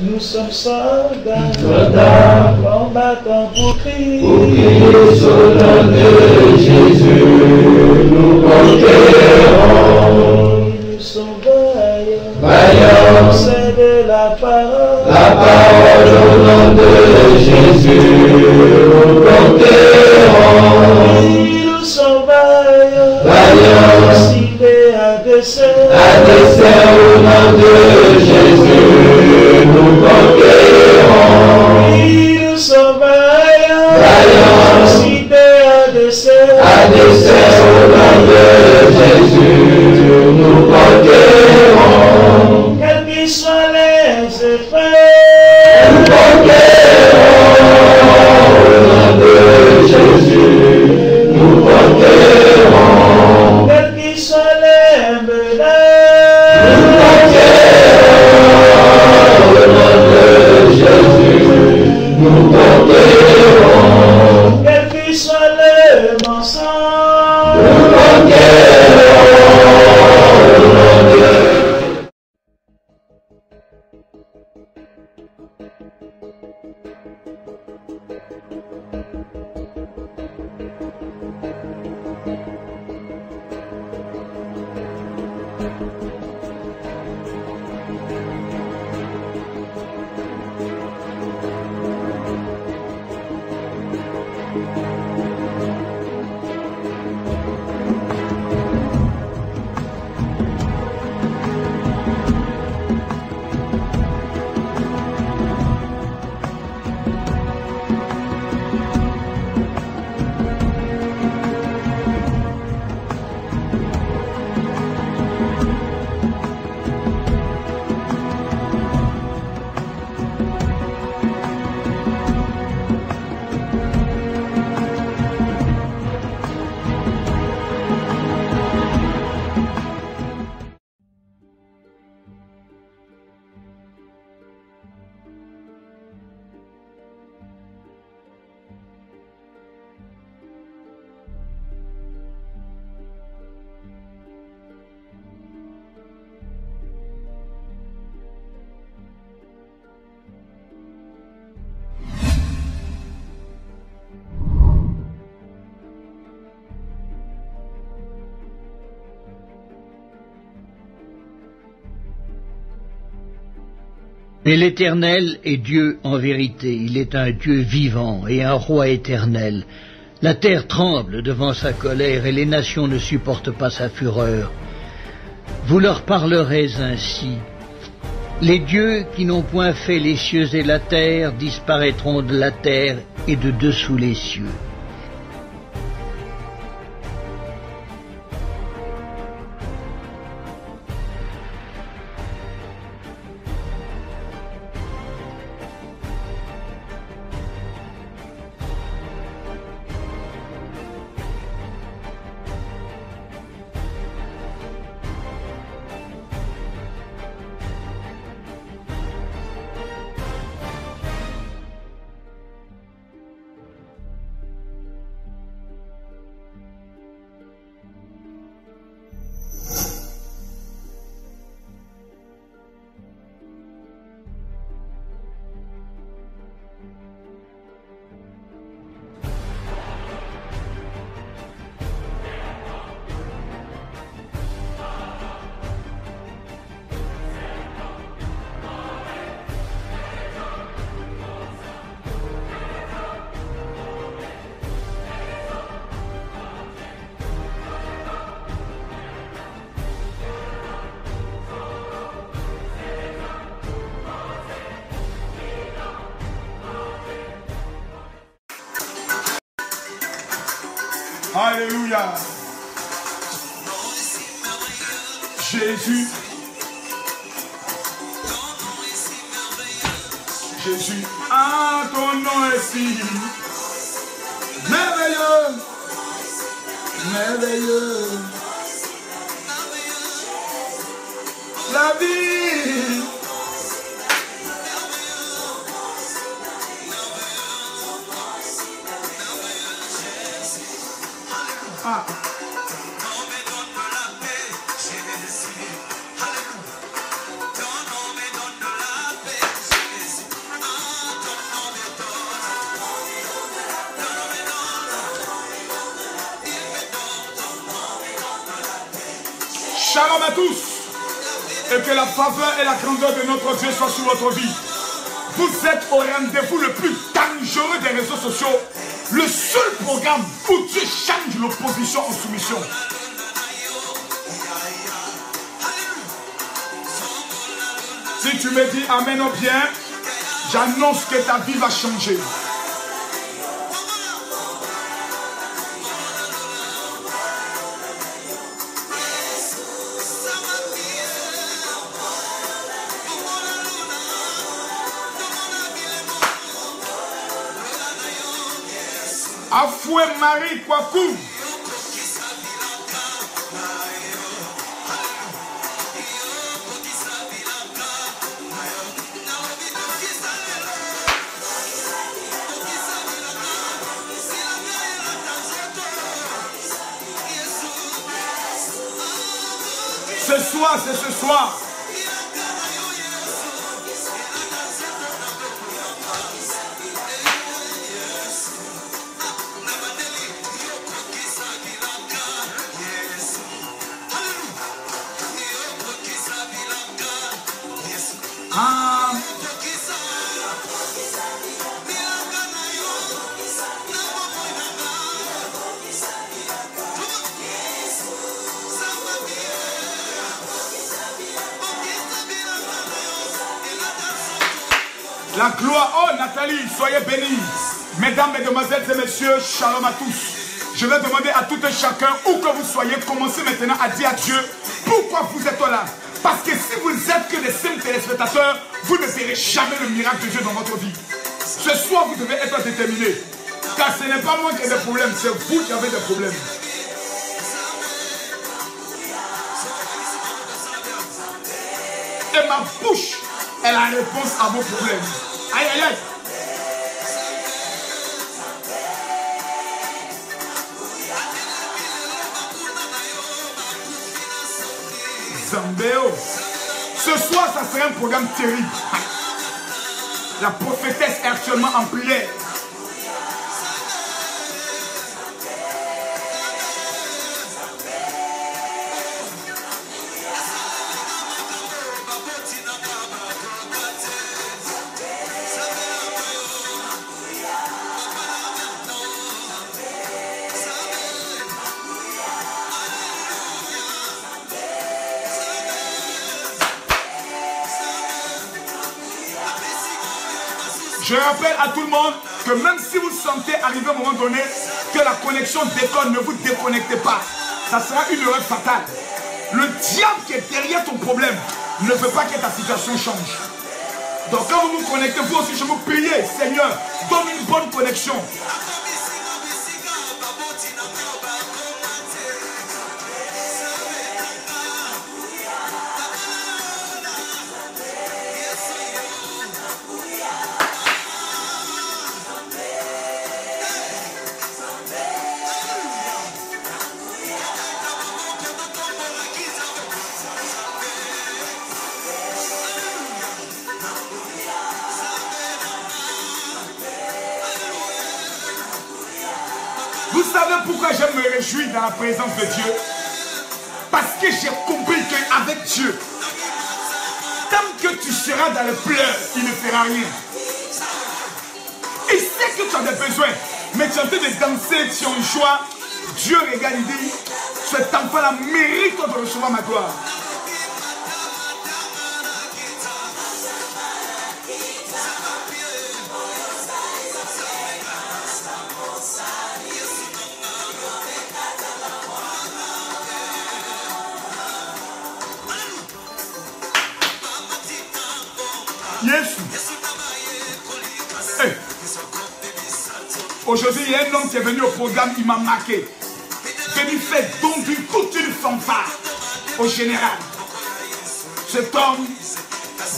Nous sommes soldats, combattants pour Christ. Pour Christ, au nom de Jésus, nous conquérons. Nous sommes vaillants, Vaillants, c'est de la parole. La parole au nom de Jésus, nous conquérons. Nous sommes vaillants, Vaillants, cités à dessein. à dessein au nom de Jésus, nous conquérons. Nous sommes vaillants, Vaillants, cités à dessein. à dessein au nom de Jésus, nous conquérons. Quels qu'ils soient les effets, Nous conquérons au nom de Jésus, nous conquérons. quels qu'ils soient les menaces, Nous conquérons au nom de Jésus, nous conquérons. quels qu'ils soient les mensonges, Nous conquérons au nom de Mais l'Éternel est Dieu en vérité, il est un Dieu vivant et un roi éternel. La terre tremble devant sa colère et les nations ne supportent pas sa fureur. Vous leur parlerez ainsi. Les dieux qui n'ont point fait les cieux et la terre disparaîtront de la terre et de dessous les cieux. Alléluia. Jésus. Jésus, ah, ton nom est si merveilleux, merveilleux. La vie. Ah. Shalom à tous. Et que la faveur et la grandeur de notre Dieu soient sur votre vie. Vous êtes au rendez-vous le plus dangereux des réseaux sociaux. Le seul programme où Dieu change l'opposition en soumission. Si tu me dis amen ou bien, j'annonce que ta vie va changer. Afoué Marie Kwaku. Ce soir, c'est ce soir. La gloire, oh Nathalie, soyez bénis. Mesdames, mesdemoiselles et messieurs, shalom à tous. Je vais demander à tout et chacun, où que vous soyez, commencez maintenant à dire à Dieu pourquoi vous êtes là. Parce que si vous êtes que des simples téléspectateurs, vous ne verrez jamais le miracle de Dieu dans votre vie. Ce soir, vous devez être déterminé. Car ce n'est pas moi qui ai des problèmes, c'est vous qui avez des problèmes. Et ma bouche est la réponse à vos problèmes. Aïe, aïe, aïe. Zambéo. Ce soir, ça serait un programme terrible. La prophétesse est actuellement en prière. Je rappelle à tout le monde que même si vous sentez arriver à un moment donné que la connexion déconne, ne vous déconnectez pas. Ça sera une erreur fatale. Le diable qui est derrière ton problème ne veut pas que ta situation change. Donc quand vous vous connectez, vous aussi, je vous prie, Seigneur, donne une bonne connexion. Vous savez pourquoi je me réjouis dans la présence de Dieu? Parce que j'ai compris qu'avec Dieu, tant que tu seras dans les pleurs, il ne fera rien. Il sait que tu as des besoins, mais tu es en train de danser, tu es en joie. Dieu regarde, il dit, cet enfant-là mérite de recevoir ma gloire. Hey. Aujourd'hui, il y a un homme qui est venu au programme, il m'a marqué. Venu faire donc toute une fanfare au général. Cet homme,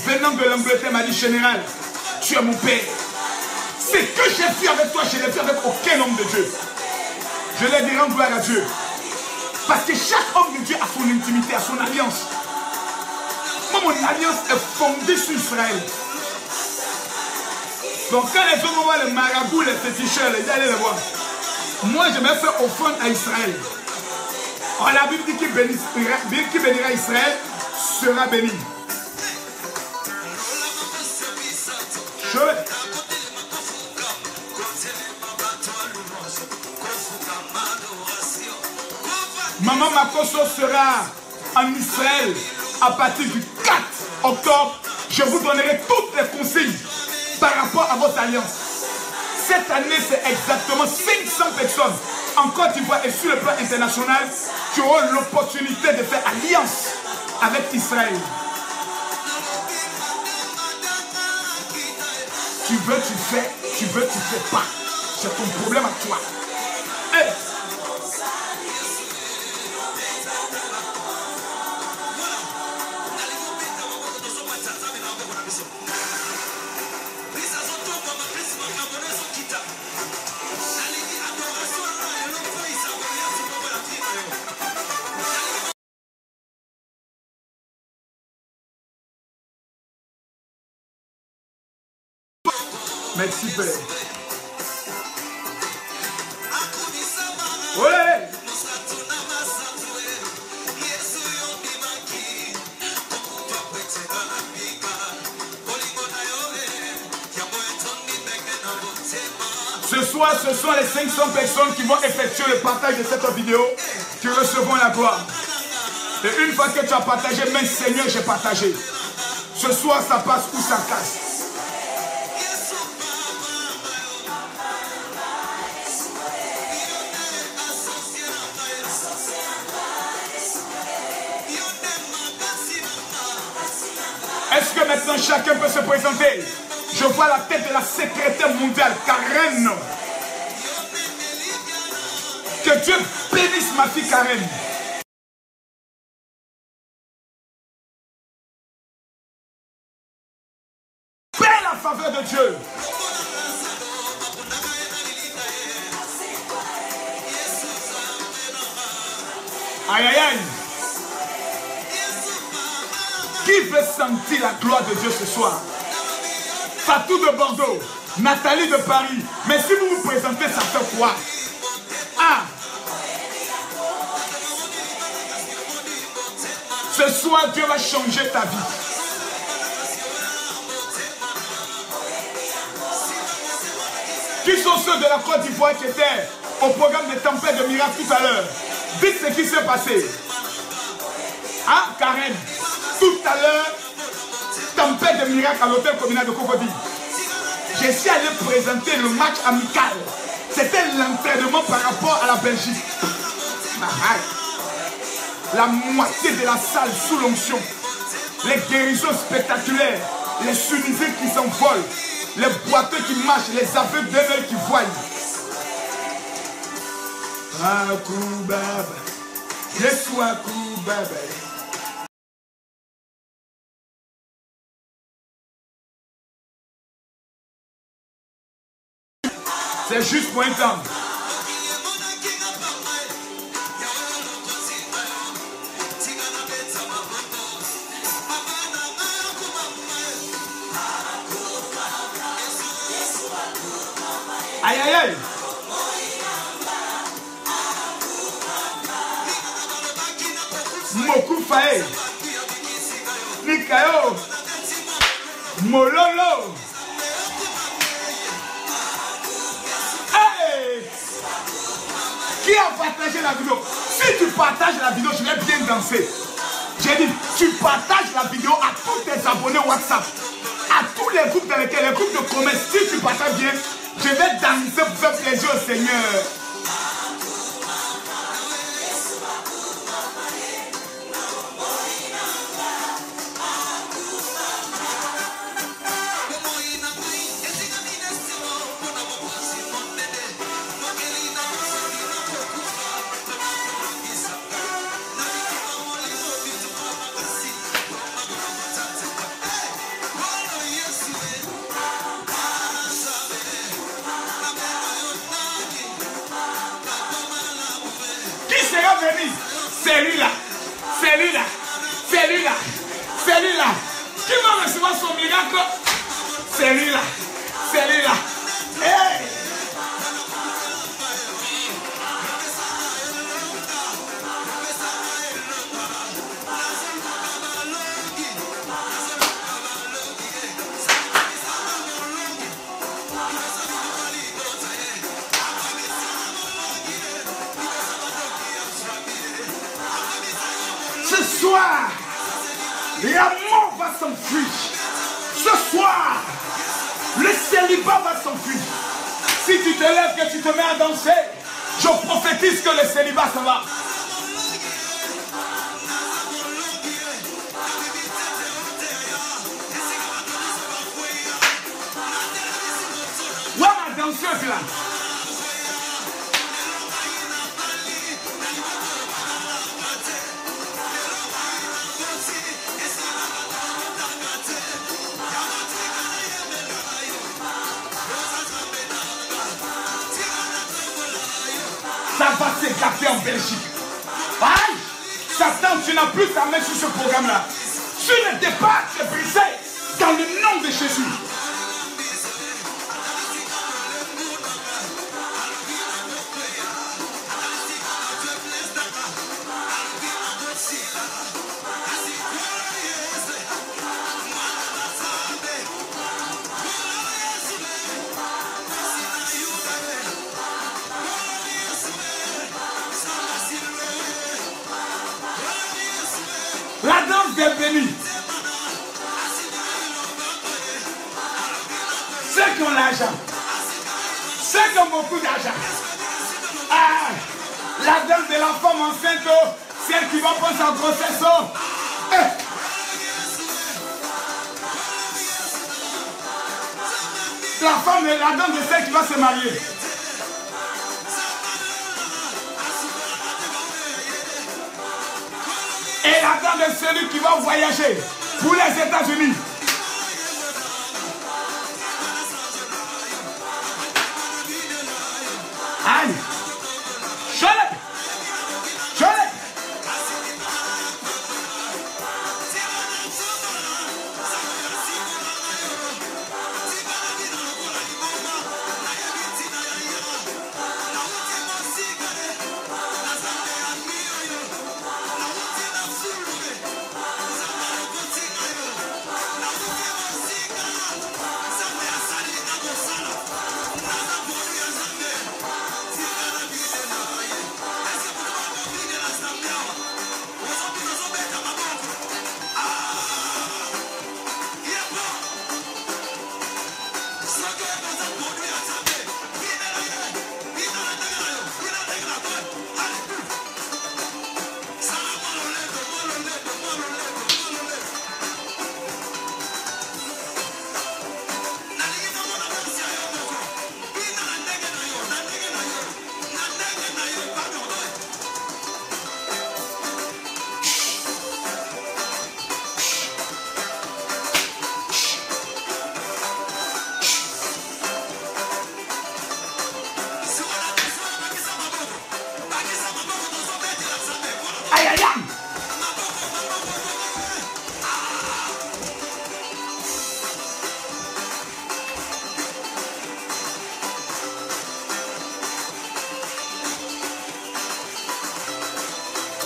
venant de l'Angleterre, m'a dit, général, tu es mon père. Ce que j'ai fait avec toi, je ne l'ai fait avec aucun homme de Dieu. Je l'ai dit, rendre gloire à Dieu. Parce que chaque homme de Dieu a son intimité, a son alliance. Moi, mon alliance est fondée sur Israël. Donc quand les hommes voient les marabouts, les féticheurs, ils allaient les voir. Moi, je vais faire offrande à Israël. Oh, la Bible dit qui bénira Israël sera béni. Maman Makoso sera en Israël à partir du 4 octobre. Je vous donnerai toutes les consignes par rapport à votre alliance. Cette année, c'est exactement 500 personnes en Côte d'Ivoire et sur le plan international qui auront l'opportunité de faire alliance avec Israël. Tu veux, tu fais. Tu veux, tu fais pas. C'est ton problème à toi. Hey. Merci Père. Ouais. Ce soir, ce sont les 500 personnes qui vont effectuer le partage de cette vidéo qui recevront la gloire. Et une fois que tu as partagé, mais Seigneur, j'ai partagé. Ce soir, ça passe ou ça casse. Est-ce que maintenant chacun peut se présenter? Je vois la tête de la secrétaire mondiale, Karen. Que Dieu bénisse ma fille Karen. Paix la faveur de Dieu. Aïe aïe aïe. Qui veut sentir la gloire de Dieu ce soir? Fatou de Bordeaux, Nathalie de Paris. Mais si vous vous présentez, ça fait quoi? Ah! Ce soir, Dieu va changer ta vie. Qui sont ceux de la Côte d'Ivoire qui étaient au programme de Tempête de Miracle tout à l'heure? Dites ce qui s'est passé. Ah, Karen, tout à l'heure, Tempête de Miracle à l'hôtel communal de Cocody. Je suis allé présenter le match amical. C'était l'entraînement par rapport à la Belgique. La moitié de la salle sous l'onction. Les guérisons spectaculaires. Les sunnisés qui s'envolent. Les boiteux qui marchent. Les aveugles d'un œil qui voient. Akubaba. Yesu Akubaba. C'est juste pour un temps. Aïe aïe aïe. Moku Faye. Nikayo. Mololo. Qui a partagé la vidéo? Si tu partages la vidéo, je vais bien danser. J'ai dit, tu partages la vidéo à tous tes abonnés WhatsApp, à tous les groupes dans lesquels, les groupes de commerce. Si tu partages bien, je vais danser pour faire plaisir au Seigneur. Celui-là, celui-là, celui-là, celui-là, qui va recevoir son miracle? Celui-là, celui-là. Hey! La mort va s'enfuir. Ce soir, le célibat va s'enfuir. Si tu te lèves, que tu te mets à danser, je prophétise que le célibat s'en va. Voilà ma danseuse là. Ça va s'éclater en Belgique. Aïe! Satan, tu n'as plus ta main sur ce programme-là. Sur le départ, tu es brisé dans le nom de Jésus. La danse des bénis. Ceux qui ont l'argent. Ceux qui ont beaucoup d'argent. Ah, la danse de la femme enceinte, celle qui va prendre sa grossesse. La danse de celle qui va se marier. Et la danse de celui qui va voyager pour les États-Unis. Aïe! Chole! Chole!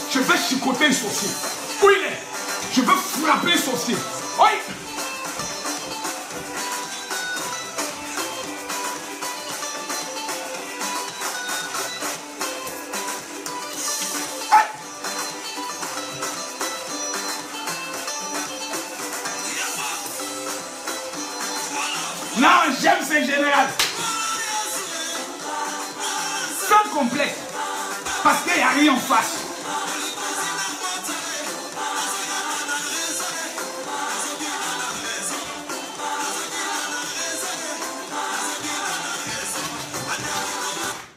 Je vais chicoter un sorcier. Où il est? Je veux frapper un sorcier. Oui. Non, j'aime ce général. Sans complexe. Parce qu'il n'y a rien en face.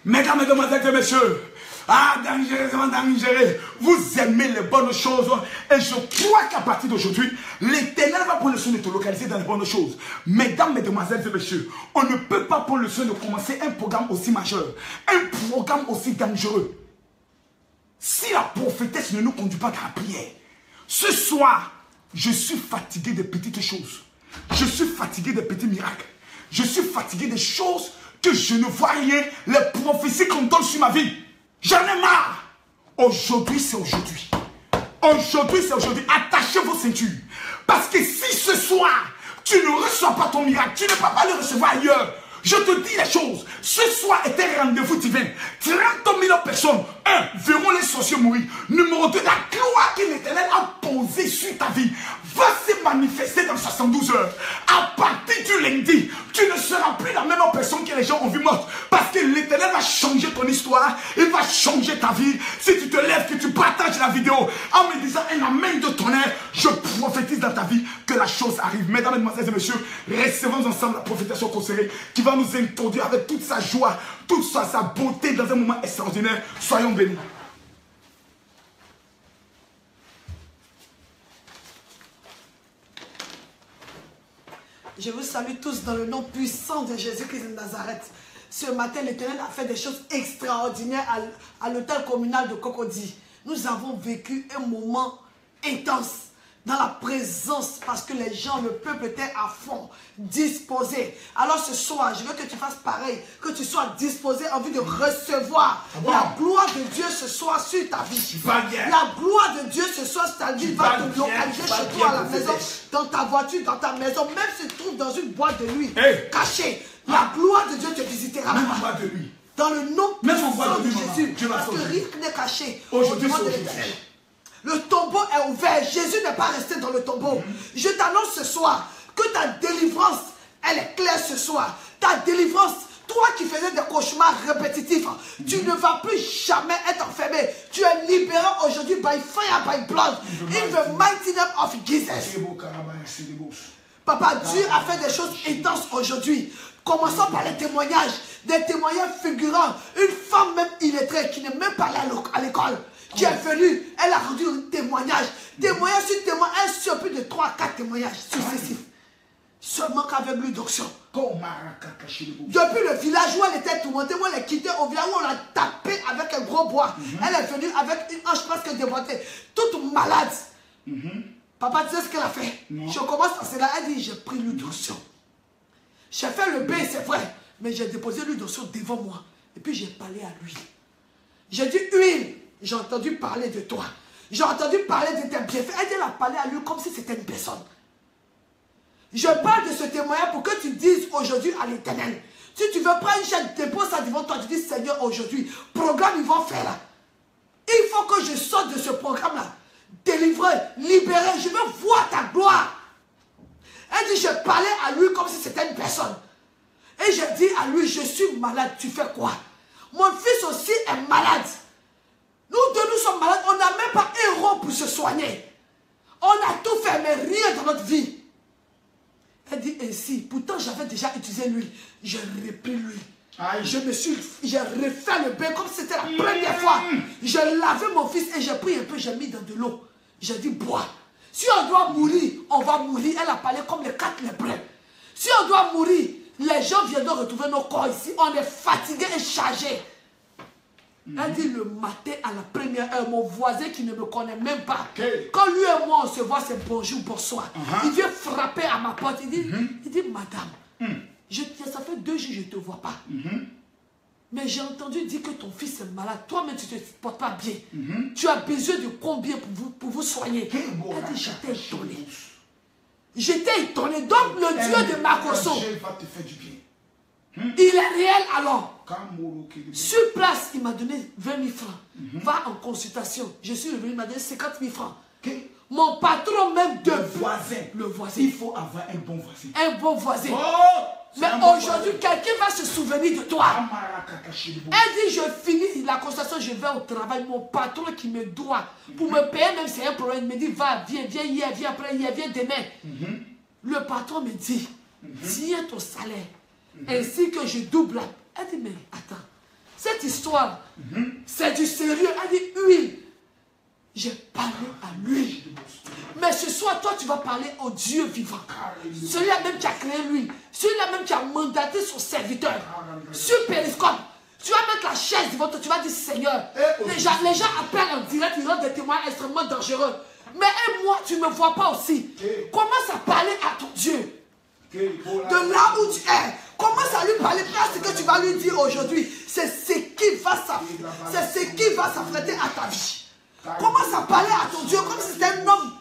Mesdames, mesdemoiselles et messieurs, dangereusement dangereux, vous aimez les bonnes choses et je crois qu'à partir d'aujourd'hui, l'Éternel va prendre le soin de te localiser dans les bonnes choses. Mesdames, mesdemoiselles et messieurs, on ne peut pas prendre le soin de commencer un programme aussi majeur, un programme aussi dangereux. Si la prophétesse ne nous conduit pas dans la prière, ce soir, je suis fatigué des petites choses. Je suis fatigué des petits miracles. Je suis fatigué des choses que je ne vois rien, les prophéties qu'on donne sur ma vie. J'en ai marre. Aujourd'hui, c'est aujourd'hui. Aujourd'hui, c'est aujourd'hui. Attachez vos ceintures. Parce que si ce soir, tu ne reçois pas ton miracle, tu ne peux pas le recevoir ailleurs. Je te dis les choses. Ce soir est un rendez-vous divin. 30 000 personnes 1, verront les sorciers mourir. Numéro 2, la gloire que l'Éternel a posée sur ta vie va se manifester dans 72 heures. À partir du lundi, tu ne seras plus la même personne que les gens ont vu morte. Parce que l'Éternel va changer ton histoire. Il va changer ta vie. Si tu te lèves, que tu partages la vidéo en me disant un amen de tonnerre, je prophétise dans ta vie que la chose arrive. Mesdames, mesdemoiselles et messieurs, recevons ensemble la prophétisation consacrée qui va nous introduire avec toute sa joie, toute sa beauté dans un moment extraordinaire. Soyons bénis. Je vous salue tous dans le nom puissant de Jésus-Christ de Nazareth. Ce matin, l'Éternel a fait des choses extraordinaires à l'hôtel communal de Cocody. Nous avons vécu un moment intense dans la présence parce que les gens, le peuple était à fond, disposé. Alors ce soir, je veux que tu fasses pareil, que tu sois disposé en vue de recevoir la gloire de Dieu ce soir sur ta vie. La gloire de Dieu ce soir sur ta vie va te localiser chez toi à la maison, dans ta voiture, dans ta maison, même si tu te trouves dans une boîte de nuit, cachée. La gloire de Dieu te visitera. Même en boîte de nuit. Dans le nom puissant de Jésus, parce que rien n'est caché. Aujourd'hui, le tombeau est ouvert. Jésus n'est pas resté dans le tombeau. Je t'annonce ce soir que ta délivrance, elle est claire ce soir. Ta délivrance, toi qui faisais des cauchemars répétitifs, tu ne vas plus jamais être enfermé. Tu es libéré aujourd'hui by fire, by blood. In the mighty name of Jesus. Papa, Dieu a fait des choses intenses aujourd'hui. Commençons par les témoignages. Des témoignages figurants. Une femme même illettrée qui n'est même pas allée à l'école, qui est venue, elle a rendu un témoignage. Témoignage sur témoignage, sur plus de 3 à 4 témoignages successifs. Seulement qu'avec lui d'onction. Depuis le village où elle était tourmentée, où elle est quittée, au village où on l'a tapé avec un gros bois. Elle est venue avec une hanche presque déboîtée, toute malade. Papa, tu sais ce qu'elle a fait? Je commence à cela, elle dit, j'ai pris l'huile d'onction. J'ai fait le bain, c'est vrai, mais j'ai déposé l'huile d'onction devant moi. Et puis j'ai parlé à lui. J'ai dit, huile, j'ai entendu parler de toi. J'ai entendu parler de tes bienfaits. Elle a parlé à lui comme si c'était une personne. Je parle de ce témoignage pour que tu dises aujourd'hui à l'Éternel. Si tu veux prendre une chaîne, dépose ça devant toi. Tu dis, Seigneur, aujourd'hui, programme, ils vont faire là. Il faut que je sorte de ce programme-là. Délivré, libéré, je veux voir ta gloire. Elle dit, je parlais à lui comme si c'était une personne. Et je dis à lui, je suis malade, tu fais quoi? Mon fils aussi est malade. Nous deux, nous sommes malades, on n'a même pas un rond pour se soigner. On a tout fait, mais rien dans notre vie. Elle dit ainsi, pourtant j'avais déjà utilisé l'huile. J'ai repris l'huile. J'ai refait le bain comme si c'était la première fois. J'ai lavé mon fils et j'ai pris un peu, j'ai mis dans de l'eau. J'ai dit, bois. Si on doit mourir, on va mourir. Elle a parlé comme les 4 lépreux. Si on doit mourir, les gens viendront retrouver nos corps ici. On est fatigué et chargé. Elle dit le matin à la première heure, mon voisin qui ne me connaît même pas. Quand lui et moi on se voit, c'est bonjour, bonsoir. Il vient frapper à ma porte. Il dit madame, ça fait 2 jours que je ne te vois pas. Mais j'ai entendu dire que ton fils est malade. Toi-même, tu ne te portes pas bien. Tu as besoin de combien pour vous soigner? Elle dit, j'étais étonné. J'étais étonné. Donc, le Dieu de Makoso, il est réel alors. Sur place, il m'a donné 20 000 francs. Va en consultation. Je suis revenu, il m'a donné 50 000 francs. Mon patron même de voisin. Le voisin. Il faut avoir un bon voisin. Un bon voisin. Mais aujourd'hui, quelqu'un va se souvenir de toi. Elle dit, je finis la consultation, je vais au travail. Mon patron qui me doit, pour me payer, même si c'est un problème, il me dit, va, viens hier, viens après hier, viens demain. Le patron me dit, tiens ton salaire, ainsi que je double. Elle dit, mais attends, cette histoire, c'est du sérieux. Elle dit, oui. J'ai parlé à lui. Mais ce soir, toi, tu vas parler au Dieu vivant. Celui-là même qui a créé lui. Celui-là même qui a mandaté son serviteur. Sur Périscope. Tu vas mettre la chaise devant toi. Tu vas dire, Seigneur. Les gens appellent en direct. Ils ont des témoins extrêmement dangereux. Mais moi, tu ne me vois pas aussi. Commence à parler à ton Dieu. De là où tu es. Commence à lui parler. Ce que tu vas lui dire aujourd'hui, c'est ce qui va s'affronter à ta vie. Commence à parler à ton Dieu comme si c'était un homme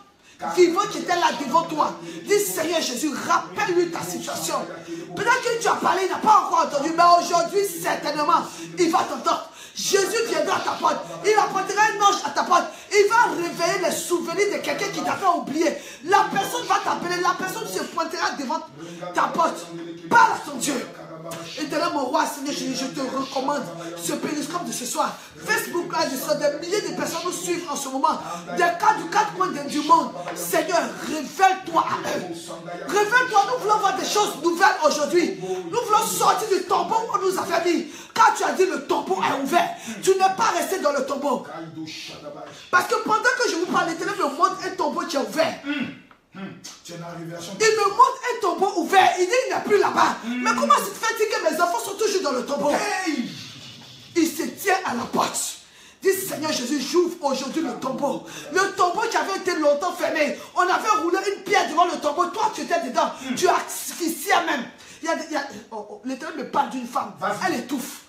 vivant qui était là devant toi. Dis, Seigneur Jésus, rappelle-lui ta situation. Peut-être que tu as parlé, il n'a pas encore entendu, mais aujourd'hui, certainement, il va t'entendre. Jésus viendra à ta porte. Il apportera un ange à ta porte. Il va réveiller les souvenirs de quelqu'un qui t'a fait oublier. La personne va t'appeler. La personne se pointera devant ta porte. Parle à ton Dieu. Éternel mon roi, Seigneur, je te recommande ce périscope de ce soir. Facebook Live, des milliers de personnes nous suivent en ce moment. Des cas du quatre coins du monde. Seigneur, révèle-toi à eux. Révèle-toi, nous voulons voir des choses nouvelles aujourd'hui. Nous voulons sortir du tombeau où on nous a fait mis. Quand tu as dit le tombeau est ouvert, tu n'es pas resté dans le tombeau. Parce que pendant que je vous parle, l'Éternel me montre un tombeau qui est ouvert. Il me montre un tombeau ouvert. Il dit il n'est plus là-bas. Mais comment se fait-il que mes enfants sont toujours dans le tombeau? Il se tient à la porte. Dis Seigneur Jésus, j'ouvre aujourd'hui le tombeau. Le tombeau qui avait été longtemps fermé. On avait roulé une pierre devant le tombeau. Toi tu étais dedans. Tu as asphyxié même. L'Éternel me parle d'une femme. Elle étouffe.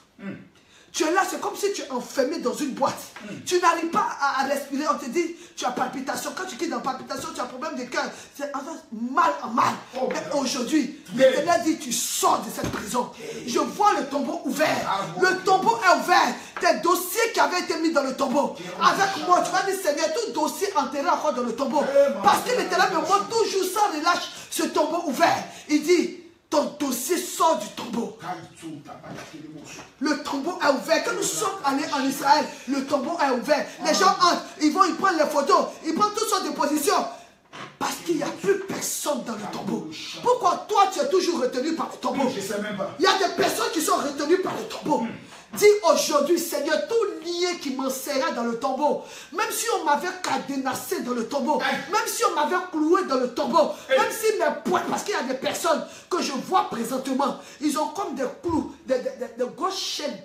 Tu es là, c'est comme si tu es enfermé dans une boîte. Tu n'arrives pas à respirer. On te dit, tu as palpitation. Quand tu quittes dans palpitation, tu as problème de cœur. C'est mal en mal. Mais aujourd'hui, l'Éternel dit, tu sors de cette prison. Je vois le tombeau ouvert. Le tombeau est ouvert. Tes dossiers qui avaient été mis dans le tombeau. Avec moi, tu vas dire, Seigneur, tout dossier enterré encore dans le tombeau. Parce que l'Éternel me montre toujours sans relâche ce tombeau ouvert. Il dit, ton dossier sort du tombeau. Le tombeau est ouvert. Quand nous sommes allés en Israël, le tombeau est ouvert. Les gens entrent, ils prennent les photos, ils prennent toutes sortes de positions. Parce qu'il n'y a plus personne dans le tombeau. Pourquoi toi tu es toujours retenu par le tombeau? Il y a des personnes qui sont retenues par le tombeau. Dis aujourd'hui, Seigneur, tout lien qui m'en serrait dans le tombeau, même si on m'avait cadenassé dans le tombeau, même si on m'avait cloué dans le tombeau, même si mes poings, parce qu'il y a des personnes que je vois présentement, ils ont comme des clous, des grosses chaînes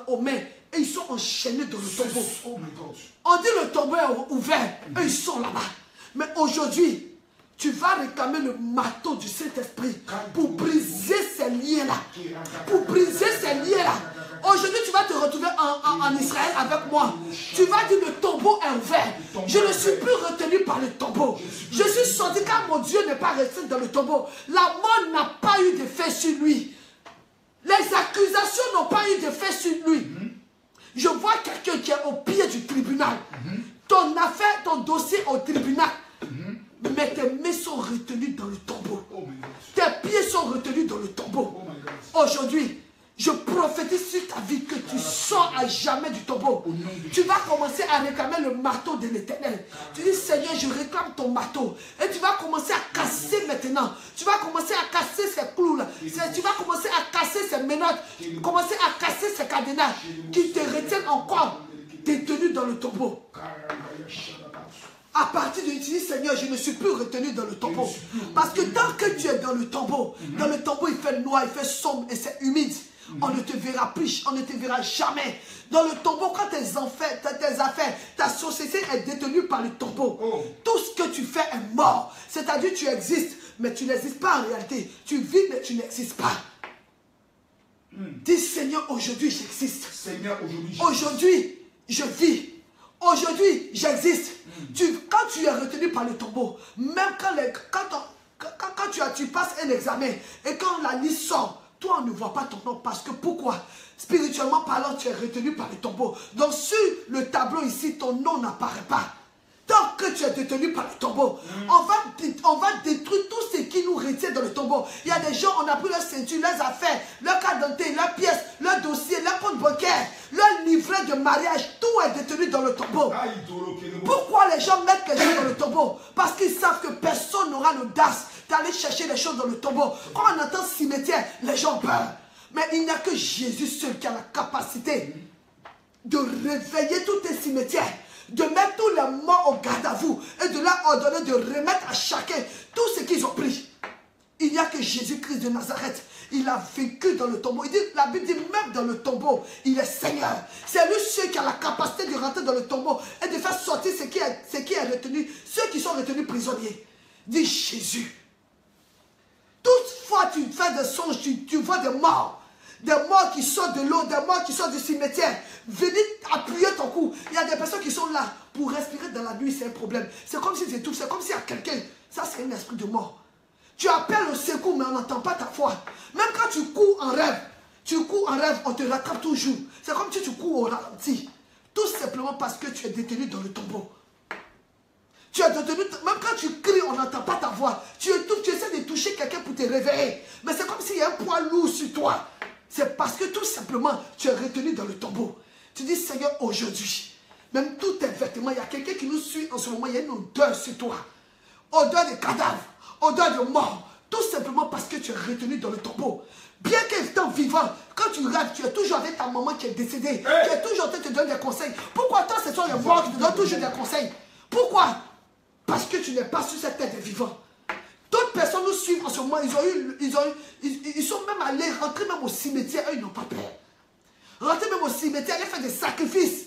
aux mains, et ils sont enchaînés dans le tombeau. On dit le tombeau est ouvert, et ils sont là-bas. Mais aujourd'hui, tu vas réclamer le marteau du Saint-Esprit pour briser ces liens-là. Pour briser ces liens-là. Aujourd'hui, tu vas te retrouver en Israël avec moi. Tu vas dire le tombeau est ouvert. Je ne suis plus retenu par le tombeau. Je suis sorti car mon Dieu n'est pas resté dans le tombeau. La mort n'a pas eu d'effet sur lui. Les accusations n'ont pas eu d'effet sur lui. Je vois quelqu'un qui est au pied du tribunal. Ton affaire, ton dossier au tribunal. Mais tes mains sont retenues dans le tombeau. Tes pieds sont retenus dans le tombeau. Aujourd'hui, je prophétise sur ta vie que tu sors à jamais du tombeau. Tu vas commencer à réclamer le marteau de l'Éternel. Tu dis, Seigneur, je réclame ton marteau. Et tu vas commencer à casser maintenant. Tu vas commencer à casser ces clous-là. Tu vas commencer à casser ces menottes. Commencer à casser ces cadenas qui te retiennent encore détenu dans le tombeau. À partir de ici, Seigneur, je ne suis plus retenu dans le tombeau. Parce que tant que tu es dans le tombeau il fait noir, il fait sombre et c'est humide. On ne te verra plus, on ne te verra jamais. Dans le tombeau, quand tes affaires, ta société est détenue par le tombeau, tout ce que tu fais est mort. C'est-à-dire tu existes, mais tu n'existes pas en réalité. Tu vis, mais tu n'existes pas. Dis Seigneur, aujourd'hui j'existe. Aujourd'hui, je vis. Aujourd'hui, j'existe. Quand tu es retenu par le tombeau, même quand tu passes un examen et quand la liste sort, toi on ne voit pas ton nom parce que pourquoi? Spirituellement parlant, tu es retenu par le tombeau. Donc sur le tableau ici, ton nom n'apparaît pas. Tant que tu es détenu par le tombeau, on va détruire tout ce qui nous retient dans le tombeau. Il y a des gens, on a pris leur ceinture, leurs affaires, leur carte d'identité, leurs pièces, leurs dossiers, leur compte bancaire, leur livret de mariage, tout est détenu dans le tombeau. Pourquoi les gens mettent les gens dans le tombeau? Parce qu'ils savent que personne n'aura l'audace d'aller chercher les choses dans le tombeau. Quand on entend cimetière, les gens peur. Mais il n'y a que Jésus seul qui a la capacité de réveiller tous tes cimetières, de mettre tous les morts au garde à vous et de leur ordonner de remettre à chacun tout ce qu'ils ont pris. Il n'y a que Jésus-Christ de Nazareth. Il a vécu dans le tombeau. La Bible dit même dans le tombeau, il est Seigneur. C'est lui seul qui a la capacité de rentrer dans le tombeau et de faire sortir ce qui est retenu, ceux qui sont retenus prisonniers. Dis Jésus. Toutefois tu fais des songes, tu vois des morts. Des morts qui sortent de l'eau, des morts qui sortent du cimetière. Venez appuyer ton cou. Il y a des personnes qui sont là. Pour respirer dans la nuit, c'est un problème. C'est comme s'ils étouffent. C'est comme s'il y a quelqu'un. Ça, c'est un esprit de mort. Tu appelles au secours, mais on n'entend pas ta voix. Même quand tu cours en rêve, Tu cours en rêve, on te rattrape toujours. C'est comme si tu cours au ralenti. Tout simplement parce que tu es détenu dans le tombeau. Tu es détenu, même quand tu cries, on n'entend pas ta voix. Tu essaies de toucher quelqu'un pour te réveiller. Mais c'est comme s'il y a un poids lourd sur toi. C'est parce que tout simplement, tu es retenu dans le tombeau. Tu dis, Seigneur, aujourd'hui, même tous tes vêtements, il y a quelqu'un qui nous suit en ce moment, il y a une odeur sur toi. Odeur de cadavre, odeur de mort. Tout simplement parce que tu es retenu dans le tombeau. Bien qu'étant vivant, quand tu rêves, tu es toujours avec ta maman qui est décédée. Hey. Tu es toujours en train de te donner des conseils. Pourquoi toi, ce sont les morts qui te donnent toujours des conseils? Pourquoi? Parce que tu n'es pas sur cette terre des vivants. D'autres personnes nous suivent en ce moment. Ils sont même allés rentrer même au cimetière. Eux, ils n'ont pas peur. Rentrer même au cimetière, aller faire des sacrifices.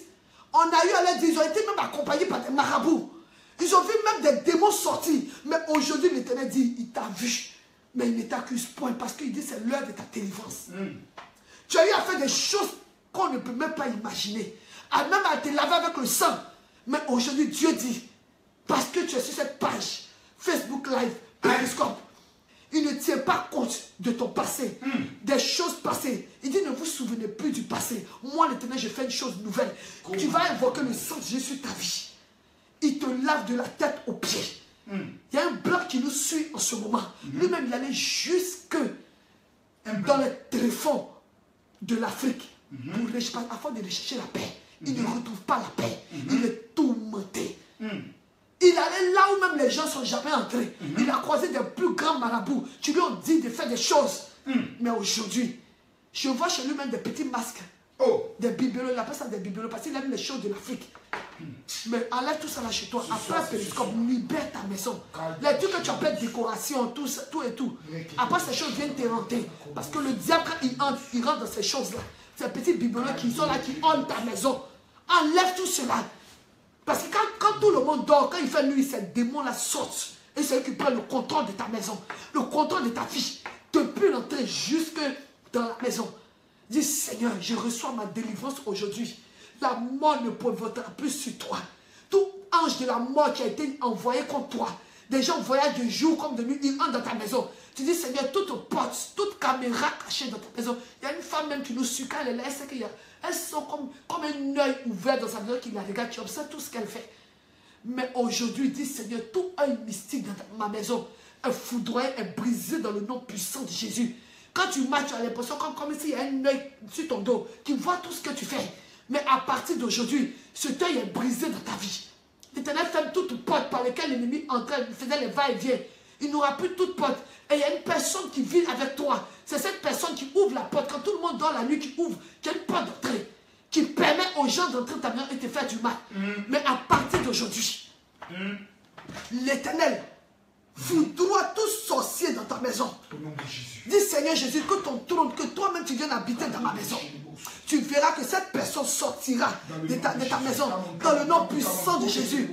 On a eu à l'aide, ils ont été même accompagnés par des marabouts. Ils ont vu même des démons sortir. Mais aujourd'hui, l'Éternel dit, il t'a vu. Mais il ne t'accuse point parce qu'il dit c'est l'heure de ta délivrance. Tu as eu à faire des choses qu'on ne peut même pas imaginer. Même à te laver avec le sang. Mais aujourd'hui, Dieu dit, parce que tu es sur cette page, Facebook Live, Periscope, il ne tient pas compte de ton passé, des choses passées. Il dit, ne vous souvenez plus du passé. Moi, l'Éternel, je fais une chose nouvelle. Tu vas invoquer le sang de Jésus sur ta vie. Il te lave de la tête aux pieds. Il y a un blanc qui nous suit en ce moment. Lui-même, il allait jusque dans les tréfonds de l'Afrique afin de rechercher la paix. Il ne retrouve pas la paix. Il est tourmenté. Il allait là où même les gens ne sont jamais entrés. Il a croisé des plus grands marabouts. Tu lui as dit de faire des choses. Mais aujourd'hui, je vois chez lui même des petits masques. Des bibelots. Il appelle ça des bibelots parce qu'il aime les choses de l'Afrique. Mais enlève tout ça là chez toi. Après Périscope, libère ta maison. Les trucs que tu appelles décoration, tout et tout. Après ces choses viennent te rentrer. Parce que le diable, quand il rentre dans ces choses-là, ces petits bibelots qui sont là, qui hantent ta maison. Enlève tout cela. Parce que quand tout le monde dort, quand il fait nuit, ces démons-là sortent. Et c'est eux qui prennent le contrôle de ta maison. Le contrôle de ta vie. Depuis l'entrée jusque dans la maison. Dis, Seigneur, je reçois ma délivrance aujourd'hui. La mort ne provoquera plus sur toi. Tout ange de la mort qui a été envoyé contre toi. Des gens voyagent de jour comme de nuit, ils entrent dans ta maison. Tu dis, Seigneur, toute porte, toute caméra cachée dans ta maison. Il y a une femme même qui nous suit quand elle est là. Elle sait qu'il y a, elles sont comme un œil ouvert dans sa maison qui la regarde. Tu observes tout ce qu'elle fait. Mais aujourd'hui, dis, Seigneur, tout œil mystique dans ma maison est foudroyé, est brisé dans le nom puissant de Jésus. Quand tu marches, tu as l'impression comme s'il y a un œil sur ton dos qui voit tout ce que tu fais. Mais à partir d'aujourd'hui, cet œil est brisé dans ta vie. L'Éternel ferme toute porte par laquelle l'ennemi entrait, faisait les va-et-vient. Il n'aura plus toute porte. Et il y a une personne qui vit avec toi. C'est cette personne qui ouvre la porte. Quand tout le monde dort la nuit, qui ouvre, qui a une porte d'entrée, qui permet aux gens d'entrer dans ta maison et de te faire du mal. Mais à partir d'aujourd'hui, l'Éternel foudroie tout sorcier dans ta maison. Dis, Seigneur Jésus, que ton trône, que toi-même tu viennes habiter dans ma maison. Tu verras que cette personne sortira de ta maison dans le nom puissant de Jésus.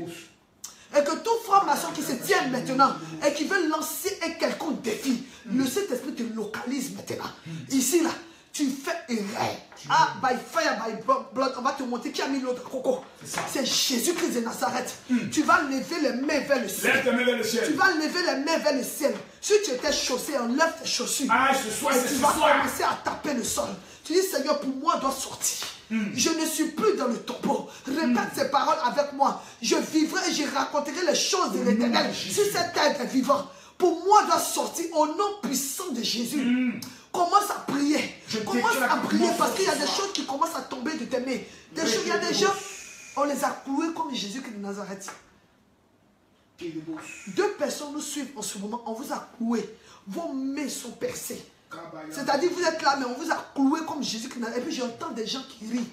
Et que tout franc-maçon qui se tient maintenant et qui veut lancer un quelconque défi, le Saint-Esprit te localise maintenant. Ici, là, tu fais erreur. Ah, by fire, by blood, on va te montrer qui a mis l'eau de coco. C'est Jésus-Christ de Nazareth. Tu vas lever les mains vers le ciel. Tu vas lever les mains vers le ciel. Si tu étais chaussé, enlève tes chaussures. Et tu vas commencer à taper le sol. Tu dis, Seigneur, pour moi, doit sortir. Je ne suis plus dans le tombeau. Répète ces paroles avec moi. Je vivrai et je raconterai les choses de l'Éternel sur cette terre des vivants. Pour moi, doit sortir au nom puissant de Jésus. Commence à prier. Commence à prier parce qu'il y a des choses qui commencent à tomber de tes mains. Il y a des gens, on les a cloués comme Jésus-Christ de Nazareth. 2 personnes nous suivent en ce moment. On vous a cloués. Vos mains sont percées. C'est-à-dire vous êtes là, mais on vous a cloué comme Jésus-Christ de Nazareth. Et puis j'entends des gens qui rient.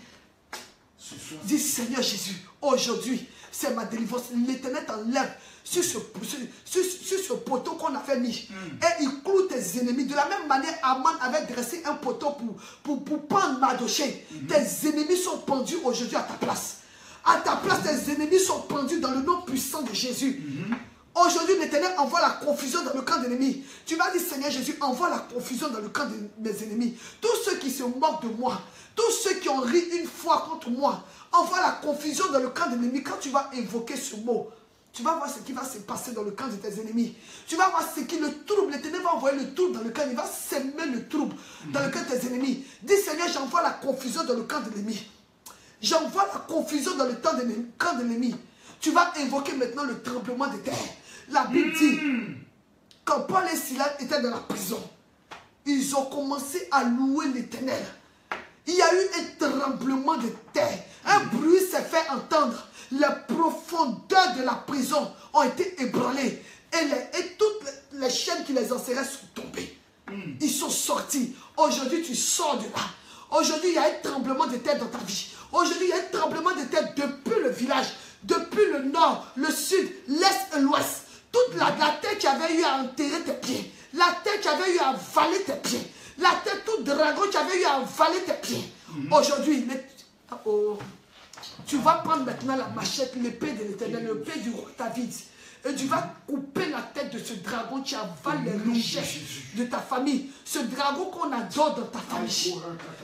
Dis, Seigneur Jésus, aujourd'hui, c'est ma délivrance. L'Éternel t'enlève sur ce poteau qu'on a fait mis. Et il cloue tes ennemis. De la même manière, Aman avait dressé un poteau pour pendre Mardochée. Tes ennemis sont pendus aujourd'hui à ta place. À ta place, tes ennemis sont pendus dans le nom puissant de Jésus. Aujourd'hui, l'Éternel envoie la confusion dans le camp d'ennemis. Tu vas dire, Seigneur Jésus, envoie la confusion dans le camp de mes ennemis. Tous ceux qui se moquent de moi, tous ceux qui ont ri une fois contre moi, envoie la confusion dans le camp d'ennemis. Quand tu vas invoquer ce mot, Tu vas voir ce qui va se passer dans le camp de tes ennemis. Tu vas voir ce qui le trouble. L'Éternel va envoyer le trouble dans le camp. Il va semer le trouble dans le camp de tes ennemis. Dis Seigneur, j'envoie la confusion dans le camp de l'ennemi. J'envoie la confusion dans le camp de l'ennemi. Tu vas invoquer maintenant le tremblement de terre. La Bible dit, quand Paul et Silas étaient dans la prison, ils ont commencé à louer l'Éternel. Il y a eu un tremblement de terre. Un bruit s'est fait entendre. Les profondeurs de la prison ont été ébranlées. Et toutes les chaînes qui les enserraient sont tombées. Ils sont sortis. Aujourd'hui, tu sors de là. Aujourd'hui, il y a un tremblement de terre dans ta vie. Aujourd'hui, il y a un tremblement de terre depuis le village, depuis le nord, le sud, l'est et l'ouest. Toute la terre qui avait eu à enterrer tes pieds. La terre qui avait eu à avaler tes pieds. La terre, tout dragon qui avait eu à avaler tes pieds. Aujourd'hui, tu vas prendre maintenant la machette, l'épée de l'Éternel, l'épée du roi David. Et tu vas couper la tête de ce dragon qui avale les richesses de ta famille. Ce dragon qu'on adore dans ta famille.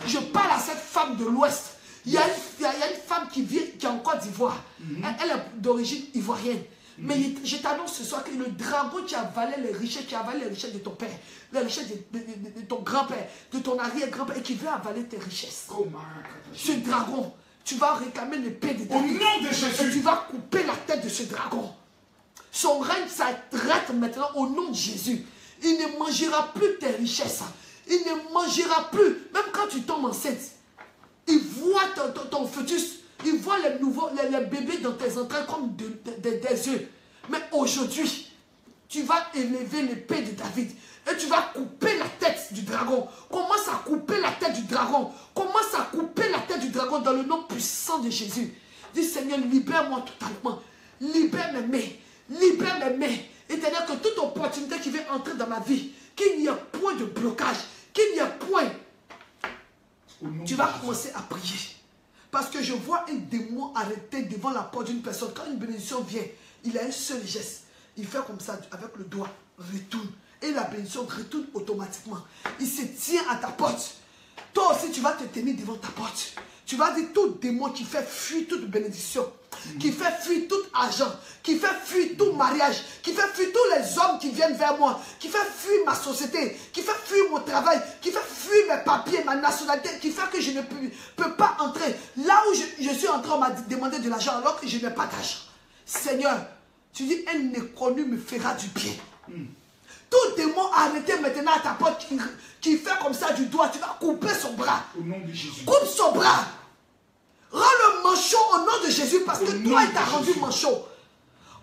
Je parle à cette femme de l'Ouest. Il y a une femme qui est en Côte d'Ivoire. Elle est d'origine ivoirienne. Mais je t'annonce ce soir que le dragon qui avalait les richesses, qui avalait les richesses de ton père, les richesses de ton grand-père, de ton arrière-grand-père, et qui veut avaler tes richesses. Ce dragon, tu vas réclamer l'épée de David. Au nom de Jésus. Et tu vas couper la tête de ce dragon. Son règne s'arrête maintenant au nom de Jésus. Il ne mangera plus tes richesses. Il ne mangera plus. Même quand tu tombes enceinte, il voit ton fœtus. Il voit les bébés dans tes entrailles comme des œufs. Mais aujourd'hui, tu vas élever l'épée de David. Et tu vas couper la tête du dragon. Commence à couper la tête du dragon. Commence à couper la tête du dragon dans le nom puissant de Jésus. Dis Seigneur, libère-moi totalement. Libère mes mains. Libère mes mains. C'est-à-dire que toute opportunité qui vient entrer dans ma vie, qu'il n'y ait point de blocage, qu'il n'y ait point. Tu vas commencer à prier. Parce que je vois un démon arrêté devant la porte d'une personne. Quand une bénédiction vient, il a un seul geste. Il fait comme ça avec le doigt. Retourne. Et la bénédiction retourne automatiquement. Il se tient à ta porte. Toi aussi, tu vas te tenir devant ta porte. Tu vas dire tout démon qui fait fuir toute bénédiction, qui fait fuir tout argent, qui fait fuir tout mariage, qui fait fuir tous les hommes qui viennent vers moi, qui fait fuir ma société, qui fait fuir mon travail, qui fait fuir mes papiers, ma nationalité, qui fait que je ne peux pas entrer. Là où je suis en train de me demander de l'argent alors que je n'ai pas d'argent. Seigneur, tu dis un inconnu me fera du bien. Tout démon arrêté maintenant à ta porte qui fait comme ça du doigt, tu vas couper son bras. Au nom de Jésus. Coupe son bras. Rends-le manchot au nom de Jésus parce que toi, il t'a rendu manchot.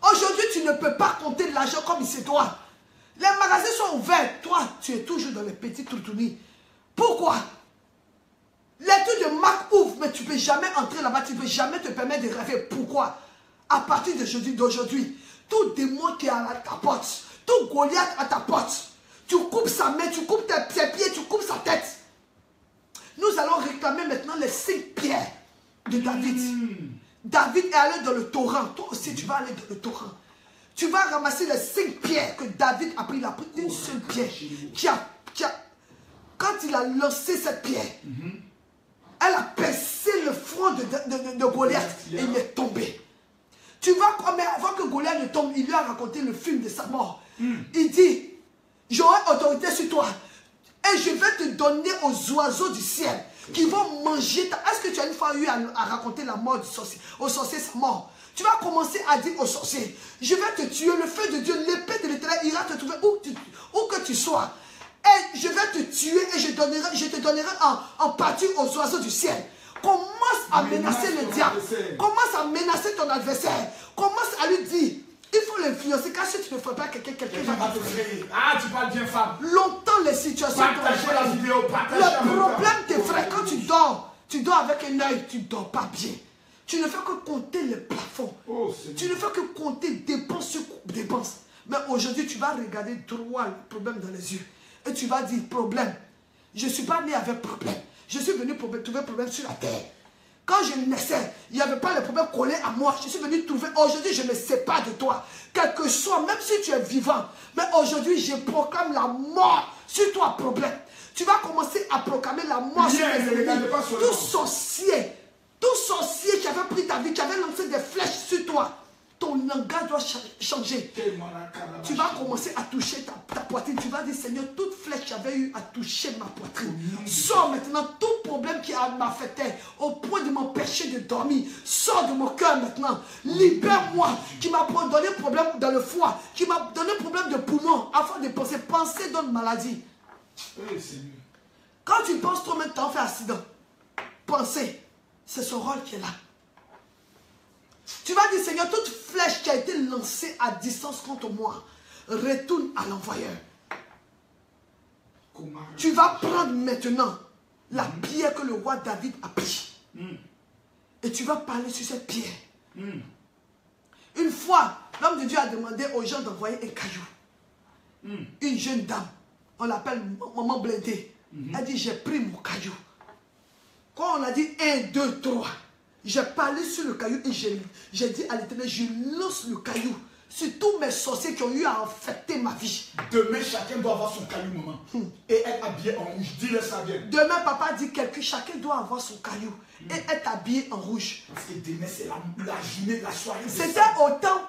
Aujourd'hui, tu ne peux pas compter de l'argent comme il se doit. Les magasins sont ouverts. Toi, tu es toujours dans les petits toutounis. Pourquoi? Les trucs de marque ouvrent, mais tu ne peux jamais entrer là-bas. Tu ne peux jamais te permettre de rêver. Pourquoi? À partir d'aujourd'hui, tout démon qui est à ta porte, tout Goliath à ta porte, tu coupes sa main, tu coupes ses pieds, tu coupes sa tête. Nous allons réclamer maintenant les 5 pierres de David. David est allé dans le torrent. Toi aussi, tu vas aller dans le torrent. Tu vas ramasser les 5 pierres que David a pris. Il a pris une seule pierre. Quand il a lancé cette pierre, elle a percé le front de Goliath et il est tombé. Tu vois, mais avant que Goliath ne tombe, il lui a raconté le film de sa mort. Il dit, j'aurai autorité sur toi et je vais te donner aux oiseaux du ciel qui vont manger ta... Est-ce que tu as une fois eu à raconter la mort du sorcier? Au sorcier, sa mort. Tu vas commencer à dire au sorcier, je vais te tuer, le feu de Dieu, l'épée de l'Éternel ira te trouver où que tu sois. Et je vais te tuer et je te donnerai en partie aux oiseaux du ciel. Commence à menacer le diable. Commence à menacer ton adversaire. Commence à lui dire, il faut l'influencer, car si tu ne fais pas quelqu'un va te frère. Ah, tu parles bien, femme. Longtemps les situations. Partagez la vidéo, partagez la vidéo. Le problème, tes frères, quand tu dors avec un œil, tu ne dors pas bien. Tu ne fais que compter les plafonds. Oh, tu ne fais que compter dépenses sur dépenses. Mais aujourd'hui, tu vas regarder droit le problème dans les yeux. Et tu vas dire, problème. Je ne suis pas né avec problème. Je suis venu trouver problème sur la terre. Quand je naissais, il n'y avait pas de problème collé à moi. Je suis venu trouver. Aujourd'hui, je me sépare de toi. Quel que soit, même si tu es vivant. Mais aujourd'hui, je proclame la mort sur toi, problème. Tu vas commencer à proclamer la mort sur les ennemis. Tout sorcier qui avait pris ta vie, qui avait lancé des flèches sur toi. ton langage doit changer. Tu vas commencer à toucher ta poitrine. Tu vas dire, Seigneur, toute flèche qui avait eu à toucher ma poitrine. Sors maintenant tout problème qui m'affectait au point de m'empêcher de dormir. Sors de mon cœur maintenant. Libère-moi. Qui m'a donné problème dans le foie. Qui m'a donné problème de poumon. Afin de penser. Penser donne maladie. Quand tu penses toi-même, tu as fait accident. Penser. C'est son rôle qui est là. Tu vas dire, Seigneur, toute flèche qui a été lancée à distance contre moi, retourne à l'envoyeur. Tu vas prendre maintenant la pierre que le roi David a prise. Et tu vas parler sur cette pierre. Une fois, l'homme de Dieu a demandé aux gens d'envoyer un caillou. Une jeune dame, on l'appelle Maman Blindée. Elle dit, j'ai pris mon caillou. Quand on a dit 1, 2, 3, j'ai parlé sur le caillou et j'ai dit à l'Éternel, je lance le caillou sur tous mes sorciers qui ont eu à affecter ma vie. Demain, chacun doit avoir son caillou, maman. Et être habillé en rouge. Dis-le ça bien. Demain, papa dit que chacun doit avoir son caillou et être habillé en rouge. Parce que demain, c'est la journée, la soirée. C'était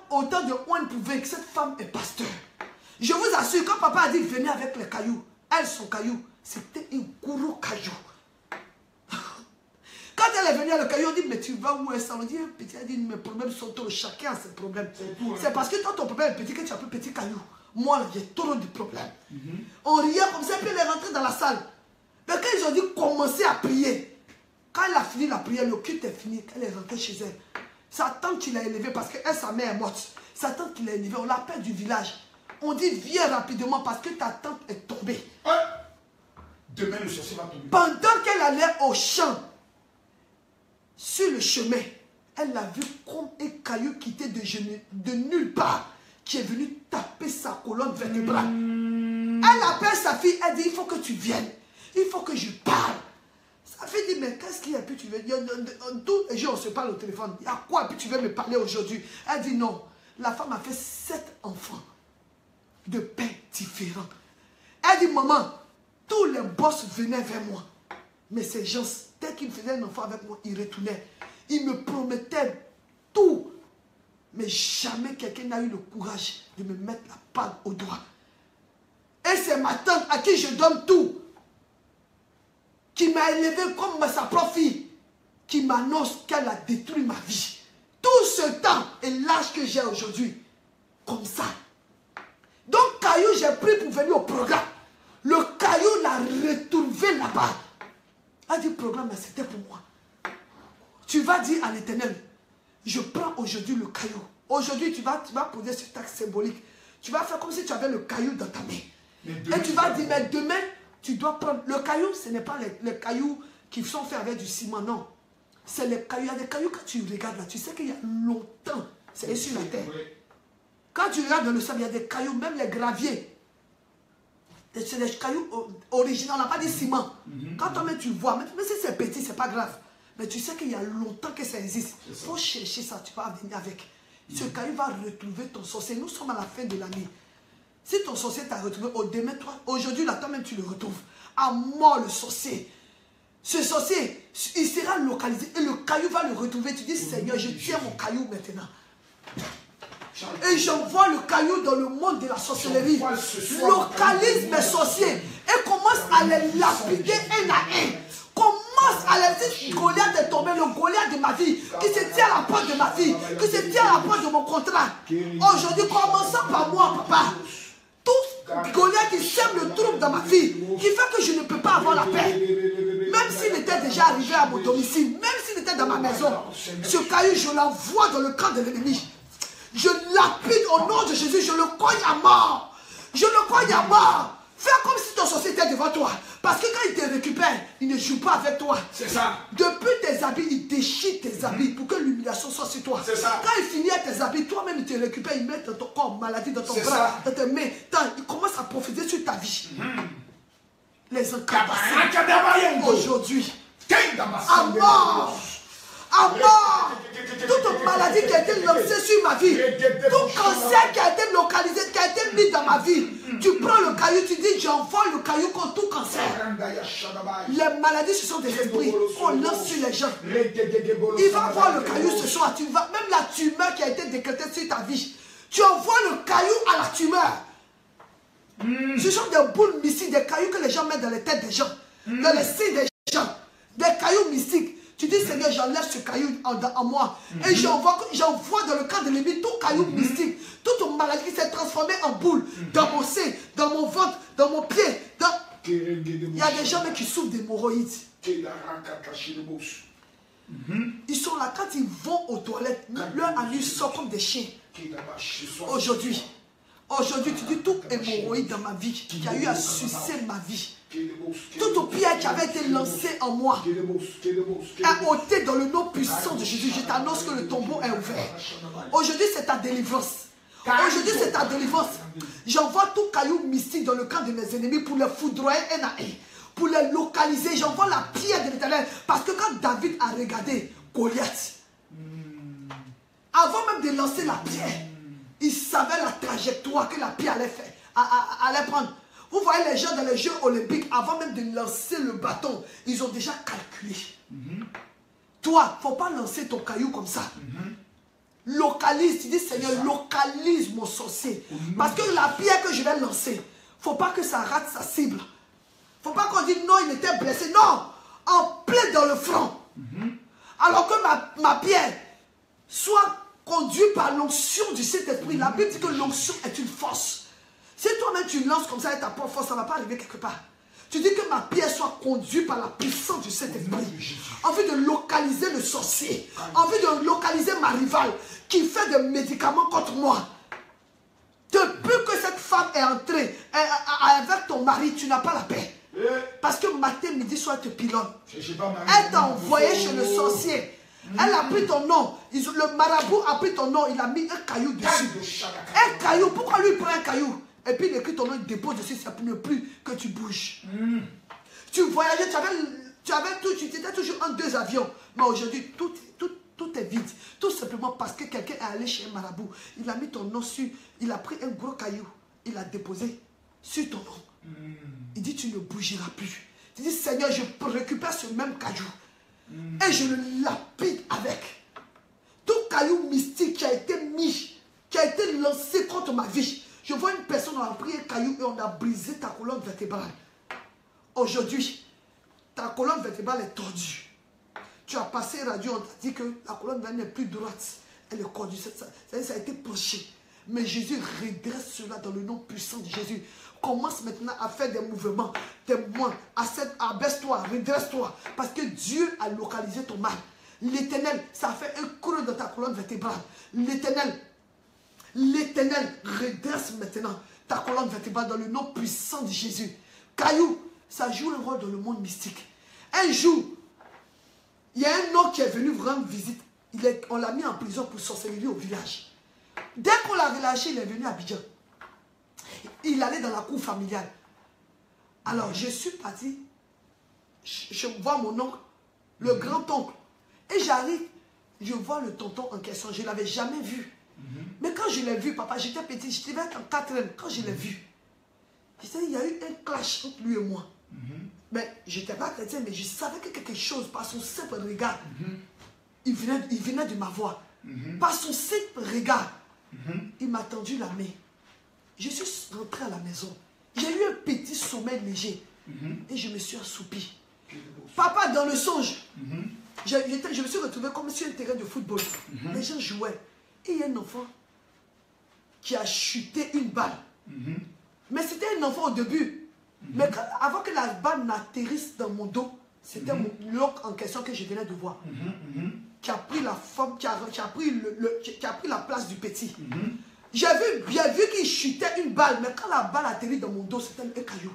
autant de on pouvait que cette femme est pasteur. Je vous assure, quand papa a dit venez avec les cailloux, elle, son caillou, c'était un gros caillou. Quand elle est venue à le caillou, on dit, mais tu vas où est-ce? On dit, petit, elle dit, mes problèmes sont trop, chacun a ses problèmes. C'est parce que toi, ton problème est petit que tu as pris petit caillou. Moi, là, j'ai trop de problèmes. On riait comme ça, puis elle est rentrée dans la salle. Mais quand ils ont dit, commencer à prier, quand elle a fini la prière, le culte est fini, elle est rentrée chez elle. Sa tante qui l'a élevée, parce qu'elle, sa mère est morte. Sa tante qui l'a élevée, on l'appelle du village. On dit, viens rapidement parce que ta tante est tombée. Demain, le sorcier va tomber. Pendant qu'elle allait au champ, sur le chemin, elle a vu comme un caillou quitté de nulle part, qui est venu taper sa colonne vertébrale. Elle appelle sa fille, elle dit, il faut que tu viennes, il faut que je parle. Sa fille dit, mais qu'est-ce qu'il y a, puis tu veux, tous les jours on se parle au téléphone, il y a quoi, puis tu veux me parler aujourd'hui? Elle dit non, la femme a fait 7 enfants, de pères différents. Elle dit, maman, tous les boss venaient vers moi, mais ces gens, dès qu'ils faisaient un enfant avec moi, ils retournaient. Ils me promettaient tout. Mais jamais quelqu'un n'a eu le courage de me mettre la bague au doigt. Et c'est ma tante à qui je donne tout, qui m'a élevé comme sa propre fille, qui m'annonce qu'elle a détruit ma vie. Tout ce temps et l'âge que j'ai aujourd'hui, comme ça. Donc, caillou, j'ai pris pour venir au programme. Le caillou l'a retrouvé là-bas. Elle dit, programme, c'était pour moi. Tu vas dire à l'Éternel, je prends aujourd'hui le caillou. Aujourd'hui, tu vas poser cet acte symbolique. Tu vas faire comme si tu avais le caillou dans ta main. Et tu vas dire, mais demain, tu dois prendre. Le caillou, ce n'est pas les cailloux qui sont faits avec du ciment, non. C'est les cailloux. Il y a des cailloux, quand tu regardes là, tu sais qu'il y a longtemps, c'est sur la terre. Quand tu regardes dans le sable, il y a des cailloux, même les graviers. C'est des cailloux originaux, on n'a pas dit ciment. Quand toi-même tu vois, même si c'est petit, c'est pas grave. Mais tu sais qu'il y a longtemps que ça existe. Il faut chercher ça, tu vas venir avec. Ce caillou va retrouver ton sorcier. Nous sommes à la fin de l'année. Si ton sorcier t'a retrouvé, demain, toi, aujourd'hui, là, toi-même, tu le retrouves. À mort le sorcier. Ce sorcier, il sera localisé et le caillou va le retrouver. Tu dis, Seigneur, je tiens mon caillou maintenant. Et j'envoie le caillou dans le monde de la sorcellerie. Localise mes sorciers et commence à les lapider un à un. Commence à les dire, Goliath est tombé, le Goliath de ma vie, qui se tient à la porte de ma vie, qui se tient à la porte de mon contrat. Aujourd'hui, commençons par moi, papa. Tout Goliath qui sème le trouble dans ma vie, qui fait que je ne peux pas avoir la paix. Même s'il était déjà arrivé à mon domicile, même s'il était dans ma maison, ce caillou, je l'envoie dans le camp de l'ennemi. Je lapide au nom de Jésus, je le cogne à mort. Je le cogne à mort. Fais comme si ton sorcier était devant toi. Parce que quand il te récupère, il ne joue pas avec toi. C'est ça. Depuis tes habits, il déchire tes habits pour que l'humiliation soit sur toi. C'est ça. Quand il finit tes habits, toi-même il te récupère, il met dans ton corps maladie, dans ton bras, dans tes mains. Il commence à profiter sur ta vie. Les incantations aujourd'hui. À mort. À mort. Toute maladie qui a été lancée sur ma vie, tout cancer qui a été localisé, qui a été mis dans ma vie. Tu prends le caillou, tu dis j'envoie le caillou contre tout cancer. Les maladies, ce sont des esprits qu'on lance sur les gens. Il va voir le caillou ce soir. Tu vas, même la tumeur qui a été décrétée sur ta vie, tu envoies le caillou à la tumeur. Ce sont des boules mystiques, des cailloux que les gens mettent dans les têtes des gens, dans les signes des gens, des cailloux mystiques. Tu dis Seigneur, j'enlève ce caillou en moi et j'envoie dans le cadre de l'ennemi tout caillou mystique, toute maladie qui s'est transformée en boule dans mon sein, dans mon ventre, dans mon pied. Il y a des gens qui souffrent d'hémorroïdes. Ils sont là quand ils vont aux toilettes, leur anus sort comme des chiens. Aujourd'hui, tu dis tout hémorroïde dans ma vie, qui a eu à sucer ma vie. Toute pierre qui avait été lancée en moi est ôtée dans le nom puissant de Jésus. Je t'annonce que le tombeau est ouvert. Aujourd'hui, c'est ta délivrance. Aujourd'hui, c'est ta délivrance. J'envoie tout caillou mystique dans le camp de mes ennemis pour les foudroyer un à un, pour les localiser. J'envoie la pierre de l'Éternel. Parce que quand David a regardé Goliath, avant même de lancer la pierre, il savait la trajectoire que la pierre allait prendre. Vous voyez les gens dans les Jeux olympiques, avant même de lancer le bâton, ils ont déjà calculé. Toi, il ne faut pas lancer ton caillou comme ça. Localise, tu dis Seigneur, localise mon sorcier. Parce que la pierre que je vais lancer, il ne faut pas que ça rate sa cible. Il ne faut pas qu'on dise non, il était blessé. Non, en plein dans le front. Alors que ma pierre soit conduite par l'onction du Saint-Esprit. La Bible dit que l'onction est une force. Si toi-même tu lances comme ça avec ta propre force, ça ne va pas arriver quelque part. Tu dis que ma pierre soit conduite par la puissance du Saint-Esprit. Envie de localiser le sorcier. Envie de localiser ma rivale qui fait des médicaments contre moi. Depuis que cette femme est entrée avec ton mari, tu n'as pas la paix. Parce que matin, midi, soir, elle te pilonne. Elle t'a envoyé chez le sorcier. Elle a pris ton nom. Le marabout a pris ton nom. Il a mis un caillou dessus. Un caillou. Pourquoi lui prend un caillou? Et puis il écrit ton nom, il dépose dessus, ça ne peut plus que tu bouges. Tu voyageais, tu étais toujours en 2 avions. Mais aujourd'hui, tout est vide. Tout simplement parce que quelqu'un est allé chez un marabout. Il a mis ton nom sur, il a pris un gros caillou, il l'a déposé sur ton nom. Il dit, tu ne bougeras plus. Tu dis, Seigneur, je récupère ce même caillou. Et je le lapide avec. Tout caillou mystique qui a été mis, qui a été lancé contre ma vie. Je vois une personne, on a pris un caillou et on a brisé ta colonne vertébrale. Aujourd'hui, ta colonne vertébrale est tordue. Tu as passé radio, on t'a dit que la colonne vertébrale n'est plus droite. Elle est tordue. Ça a été penché. Mais Jésus redresse cela dans le nom puissant de Jésus. Commence maintenant à faire des mouvements, des moines. Abaisse-toi, redresse-toi. Parce que Dieu a localisé ton mal. L'Éternel, ça a fait un creux dans ta colonne vertébrale. L'Éternel redresse maintenant ta colonne vertébrale dans le nom puissant de Jésus. Caillou, ça joue un rôle dans le monde mystique. Un jour, il y a un homme qui est venu vous rendre visite. On l'a mis en prison pour sorcellerie au village. Dès qu'on l'a relâché, il est venu à Abidjan. Il allait dans la cour familiale. Alors, je suis parti. Je vois mon oncle, le grand-oncle. Et j'arrive, je vois le tonton en question. Je ne l'avais jamais vu. Mais quand je l'ai vu, papa, j'étais petit, j'étais en 4e. Quand je l'ai vu, il y a eu un clash entre lui et moi. Mais je n'étais pas chrétien, mais je savais que quelque chose, par son simple regard, il venait de ma voix. Par son simple regard, il m'a tendu la main. Je suis rentré à la maison. J'ai eu un petit sommeil léger. Et je me suis assoupi. Papa, dans le songe, je me suis retrouvé comme sur un terrain de football. Les gens jouaient. Et il y a un enfant qui a chuté une balle. Mais c'était un enfant au début. Mais avant que la balle n'atterrisse dans mon dos, c'était mon oncle en question que je venais de voir. Qui a pris la forme, qui a pris la place du petit. J'ai vu qu'il chutait une balle, mais quand la balle atterrit dans mon dos, c'était un caillou.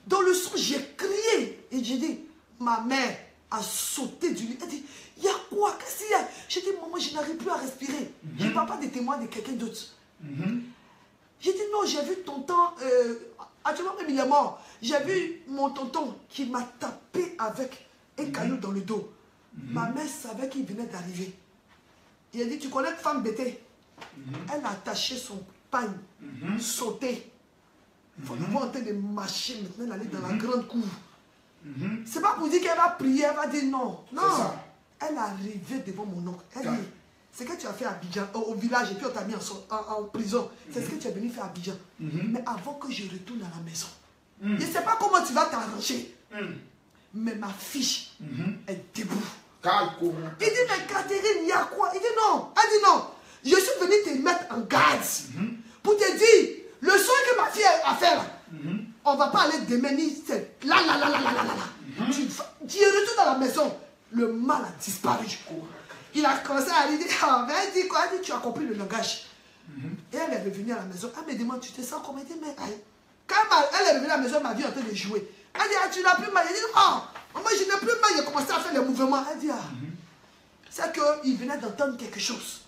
Dans le son, j'ai crié. Et j'ai dit, ma mère a sauté du lit. Elle dit, il y a quoi? Qu'est-ce qu'il y a? J'ai dit, maman, je n'arrive plus à respirer. Je ne parle pas des témoins de quelqu'un d'autre. J'ai dit, non, j'ai vu tonton, actuellement même il est mort. J'ai vu mon tonton qui m'a tapé avec un caillou dans le dos. Ma mère savait qu'il venait d'arriver. Il a dit, tu connais femme bêtée? Elle a attaché campagne, sauter. Il faut le voir en train de marcher maintenant, aller dans la grande cour. C'est pas pour dire qu'elle va prier, elle va dire non. Non. Elle est arrivée devant mon oncle. Elle dit, c'est ce que tu as fait à Abidjan, au village, et puis on t'a mis en prison. C'est ce que tu es venu faire à Abidjan. Mais avant que je retourne à la maison, je ne sais pas comment tu vas t'arranger. Mais ma fille est debout. Il dit, mais Catherine, il y a quoi? Il dit non. Elle dit non. Je suis venu te mettre en garde pour te dire, le soin que ma fille a fait là, on ne va pas aller démenir. Là. Tu retournes dans la maison. Le mal a disparu. Il a commencé à lui dire, mais elle dit quoi? Elle dit, tu as compris le langage. Et elle est revenue à la maison. Elle me demande, tu te sens comment? Elle dit, mais quand elle est revenue à la maison, elle m'a vu en train de jouer. Elle dit, tu n'as plus mal. Elle dit, moi je n'ai plus mal. Il a commencé à faire les mouvements. Elle dit, c'est qu'il venait d'entendre quelque chose.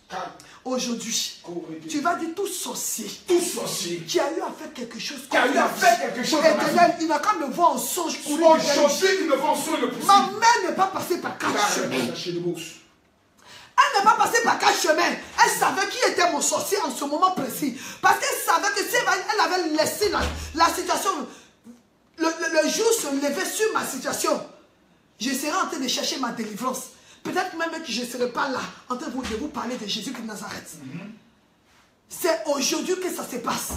Aujourd'hui, tu vas dire tout sorcier qui a eu à faire quelque chose. Éternel, il n'a qu'à me voir en songe courir. Ma mère n'est pas passée par 4 chemins. Elle n'est pas passée par 4 chemins. Elle savait qui était mon sorcier en ce moment précis. Parce qu'elle savait que si elle avait laissé la situation, le jour se lever sur ma situation, je serais en train de chercher ma délivrance. Peut-être même que je ne serai pas là en train de vous parler de Jésus de Nazareth. C'est aujourd'hui que ça se passe.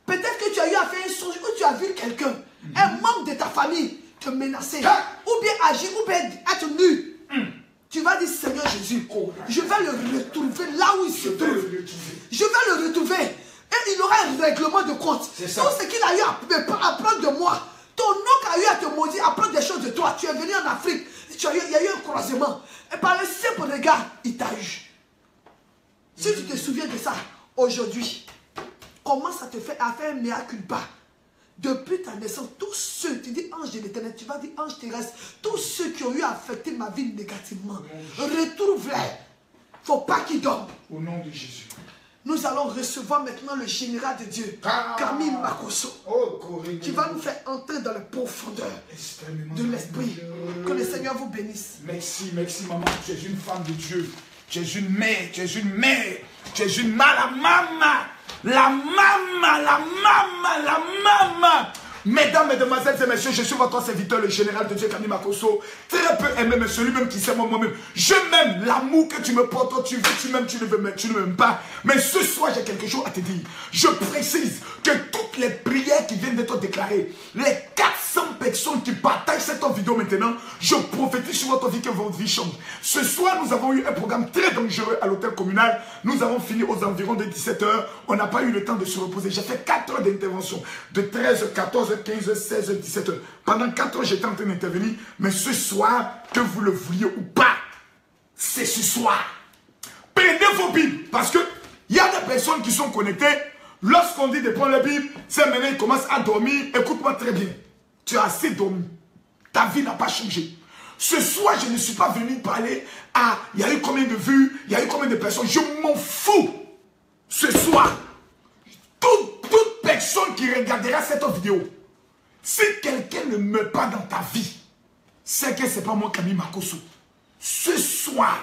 Peut-être que tu as eu à faire un songe où tu as vu quelqu'un, un membre de ta famille, te menacer, ou bien agir, ou bien être nu. Tu vas dire, Seigneur Jésus, je vais le retrouver là où il se trouve. Je vais le retrouver. Et il aura un règlement de compte. Tout ce qu'il a eu à prendre de moi. Ton oncle a eu à te maudire, à prendre des choses de toi. Tu es venu en Afrique. Il y a eu un croisement. Et par le simple regard, il t'a eu. Si tu te souviens de ça, aujourd'hui, commence à te faire un mea culpa. Depuis ta naissance, tous ceux, tu dis ange de l'éternel, tu vas dire ange terrestre, tous ceux qui ont eu à affecter ma vie négativement, retrouve-les. Il ne faut pas qu'ils dorment. Au nom de Jésus. Nous allons recevoir maintenant le général de Dieu, Camille Makosso, qui va nous faire entrer dans les profondeurs de l'esprit. Que le Seigneur vous bénisse. Merci, maman. Tu es une femme de Dieu. Tu es une mère, tu es une mère. Tu es une maman. La maman. Mesdames, mesdemoiselles et messieurs, je suis votre serviteur, le général de Dieu, Camille Makosso. Très peu aimé, mais celui-même qui sait moi-même. Je m'aime, l'amour que tu me portes, tu veux, tu m'aimes, tu ne m'aimes pas. Mais ce soir, j'ai quelque chose à te dire. Je précise que toutes les prières qui viennent d'être déclarées, les 400 personnes qui partagent cette vidéo maintenant, je prophétise sur votre vie que votre vie change. Ce soir, nous avons eu un programme très dangereux à l'hôtel communal. Nous avons fini aux environs de 17 h. On n'a pas eu le temps de se reposer. J'ai fait 4 heures d'intervention. De 13, 14, 15, 16, 17 heures. Pendant 4 heures, j'étais en train d'intervenir. Mais ce soir, que vous le vouliez ou pas, c'est ce soir. Prenez vos Bibles. Parce que il y a des personnes qui sont connectées. Lorsqu'on dit de prendre la Bible, c'est maintenant ils commencent à dormir. Écoute-moi très bien. Tu as assez dormi. Ta vie n'a pas changé. Ce soir, je ne suis pas venu parler à il y a eu combien de vues, il y a eu combien de personnes. Je m'en fous. Ce soir, toute personne qui regardera cette vidéo, si quelqu'un ne meurt pas dans ta vie, c'est que ce n'est pas moi, Camille Makosso. Ce soir,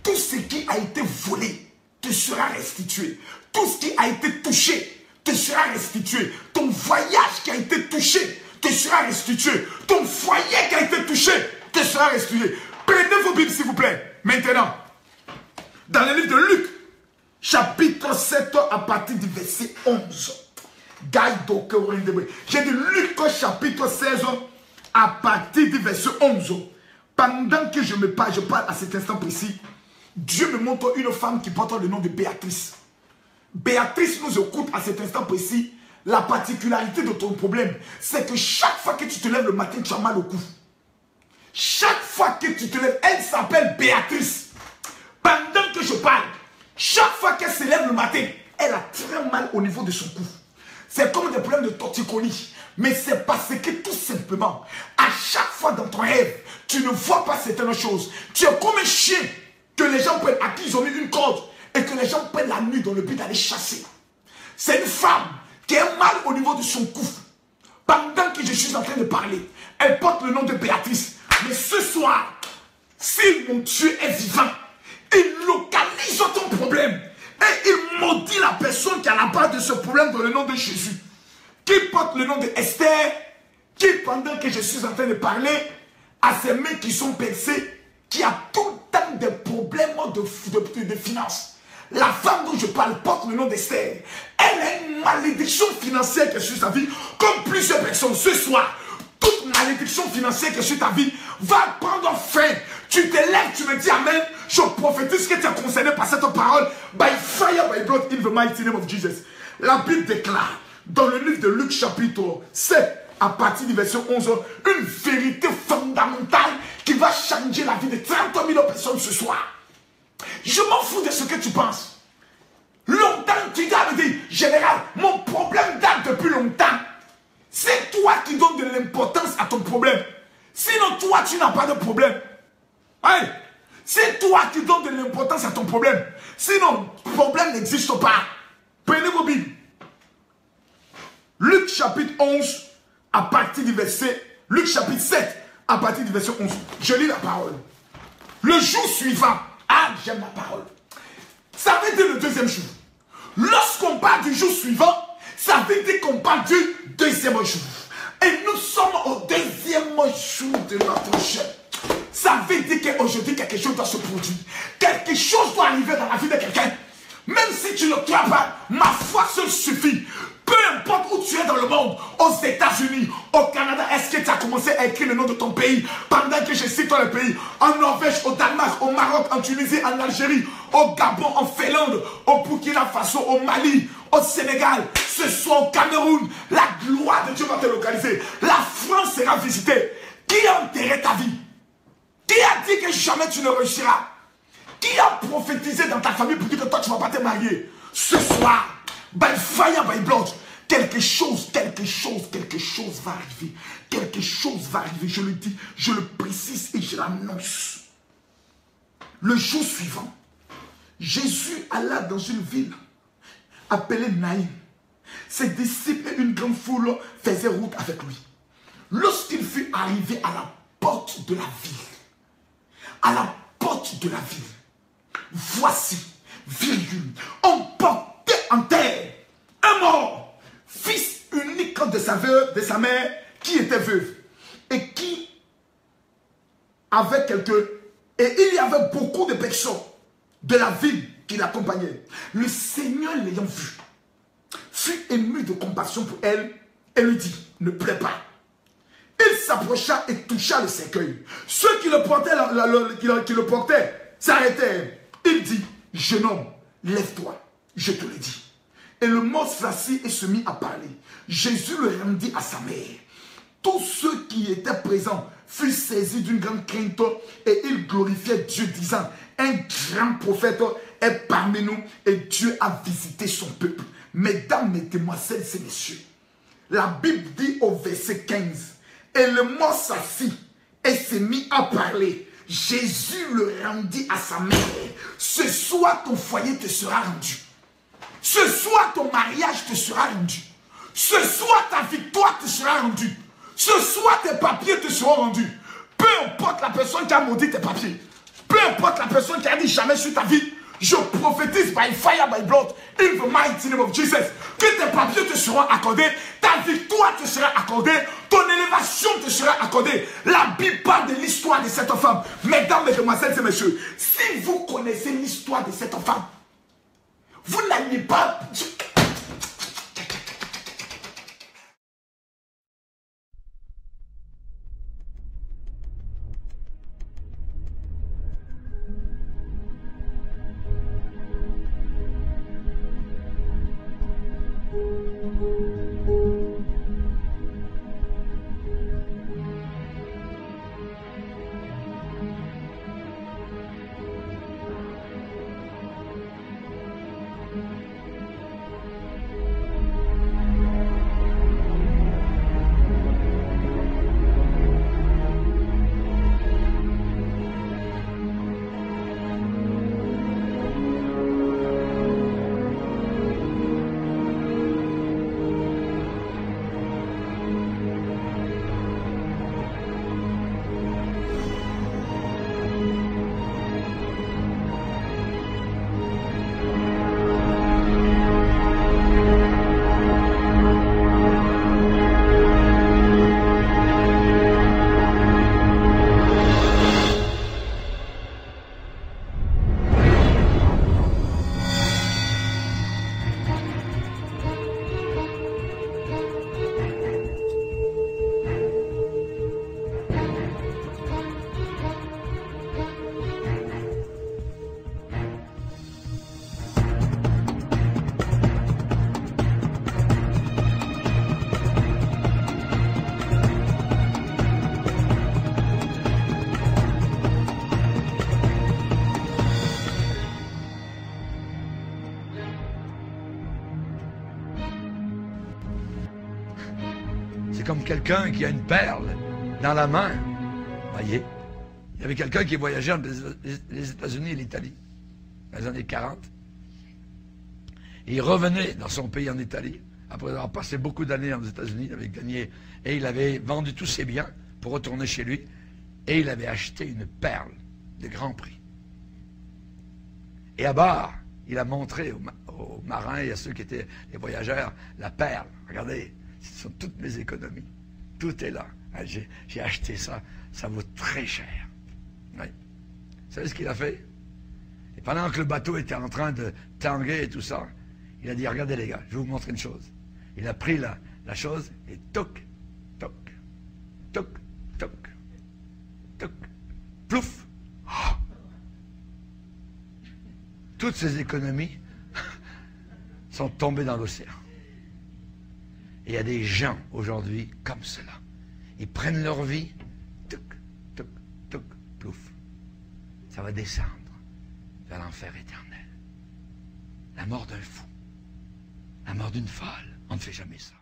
tout ce qui a été volé te sera restitué. Tout ce qui a été touché te sera restitué. Ton voyage qui a été touché te sera restitué. Ton foyer qui a été touché te sera restitué. Prenez vos Bibles, s'il vous plaît. Maintenant, dans le livre de Luc, chapitre 7, à partir du verset 11. J'ai dit Luc chapitre 16 à partir du verset 11. Pendant que je parle à cet instant précis, Dieu me montre une femme qui porte le nom de Béatrice. Béatrice nous écoute à cet instant précis. La particularité de ton problème, c'est que chaque fois que tu te lèves le matin, tu as mal au cou. Chaque fois que tu te lèves, elle s'appelle Béatrice. Pendant que je parle, chaque fois qu'elle se lève le matin, elle a très mal au niveau de son cou. C'est comme des problèmes de torticolis. Mais c'est parce que tout simplement, à chaque fois dans ton rêve, tu ne vois pas certaines choses. Tu es comme un chien que les gens prennent, à qui ils ont mis une corde et que les gens prennent la nuit dans le but d'aller chasser. C'est une femme qui a mal au niveau de son cou. Pendant que je suis en train de parler, elle porte le nom de Béatrice. Mais ce soir, si mon Dieu est vivant, il localise ton problème. Et il maudit la personne qui a la base de ce problème dans le nom de Jésus. Qui porte le nom de Esther, qui pendant que je suis en train de parler, à ces mains qui sont percées, qui a tout le temps des problèmes de finances. La femme dont je parle porte le nom d'Esther. Elle a une malédiction financière qui est sur sa vie, comme plusieurs personnes. Ce soir, toute malédiction financière qui est sur ta vie va prendre fin. Tu te lèves, tu me dis Amen. Je prophétise que tu es concerné par cette parole. By fire, by blood, in the mighty name of Jesus. La Bible déclare, dans le livre de Luc chapitre 7, à partir du verset 11, une vérité fondamentale qui va changer la vie de 30 000 personnes ce soir. Je m'en fous de ce que tu penses. Longtemps, tu dois me dire, général, mon problème date depuis longtemps. C'est toi qui donnes de l'importance à ton problème. Sinon, toi, tu n'as pas de problème. Hey, c'est toi qui donnes de l'importance à ton problème. Sinon, le problème n'existe pas. Prenez vos Bibles. Luc chapitre 11, à partir du verset... Luc chapitre 7, à partir du verset 11. Je lis la parole. Le jour suivant... Ah, j'aime la parole. Ça veut dire le deuxième jour. Lorsqu'on parle du jour suivant, ça veut dire qu'on parle du deuxième jour. Et nous sommes au deuxième jour de notre jeûne. Ça veut dire qu'aujourd'hui, quelque chose doit se produire. Quelque chose doit arriver dans la vie de quelqu'un. Même si tu ne crois pas, ma foi seule suffit. Peu importe où tu es dans le monde, aux États-Unis, au Canada, est-ce que tu as commencé à écrire le nom de ton pays pendant que je cite le pays? En Norvège, au Danemark, au Maroc, en Tunisie, en Algérie, au Gabon, en Finlande, au Burkina Faso, au Mali, au Sénégal, ce soit au Cameroun, la gloire de Dieu va te localiser. La France sera visitée. Qui a enterré ta vie? Qui a dit que jamais tu ne réussiras? Qui a prophétisé dans ta famille pour dire que toi tu ne vas pas te marier? Ce soir, by fire, by blood, quelque chose va arriver. Quelque chose va arriver, je le dis, je le précise et je l'annonce. Le jour suivant, Jésus alla dans une ville appelée Naïm. Ses disciples et une grande foule faisaient route avec lui. Lorsqu'il fut arrivé à la porte de la ville, voici, virgule, on portait en terre un mort, fils unique de sa mère, qui était veuve, et qui avait et il y avait beaucoup de personnes de la ville qui l'accompagnaient. Le Seigneur l'ayant vu, fut ému de compassion pour elle, et lui dit, ne pleure pas. Il s'approcha et toucha le cercueil. Ceux qui le portaient, s'arrêtèrent. Il dit, jeune homme, lève-toi, je te le dis. Et le mort s'assit et se mit à parler. Jésus le rendit à sa mère. Tous ceux qui étaient présents furent saisis d'une grande crainte et ils glorifiaient Dieu, disant, un grand prophète est parmi nous et Dieu a visité son peuple. Mesdames, mesdemoiselles et messieurs, la Bible dit au verset 15, et le mort s'assit et s'est mis à parler. Jésus le rendit à sa mère. Ce soir, ton foyer te sera rendu. Ce soir, ton mariage te sera rendu. Ce soir, ta victoire te sera rendue. Ce soir, tes papiers te seront rendus. Peu importe la personne qui a maudit tes papiers. Peu importe la personne qui a dit jamais sur ta vie. Je prophétise by fire, by blood, in the mighty name of Jesus, que tes papiers te seront accordés, ta victoire te sera accordée, ton élévation te sera accordée. La Bible parle de l'histoire de cette femme. Mesdames, mesdemoiselles et messieurs, si vous connaissez l'histoire de cette femme, vous n'allez pas... quelqu'un qui a une perle dans la main. Voyez, il y avait quelqu'un qui voyageait entre les États-Unis et l'Italie, dans les années 40. Et il revenait dans son pays en Italie, après avoir passé beaucoup d'années aux États-Unis, il avait gagné, et il avait vendu tous ses biens pour retourner chez lui, et il avait acheté une perle de grand prix. Et à bord, il a montré aux marins et à ceux qui étaient les voyageurs la perle. Regardez, ce sont toutes mes économies. Tout est là. J'ai acheté ça, ça vaut très cher. Oui. Vous savez ce qu'il a fait? Et pendant que le bateau était en train de tanguer et tout ça, il a dit, regardez les gars, je vais vous montrer une chose. Il a pris la chose et toc, toc, toc, toc, toc, plouf. Oh. Toutes ces économies sont tombées dans l'océan. Et il y a des gens aujourd'hui comme cela. Ils prennent leur vie, toc, toc, toc, plouf. Ça va descendre vers l'enfer éternel. La mort d'un fou. La mort d'une folle. On ne fait jamais ça.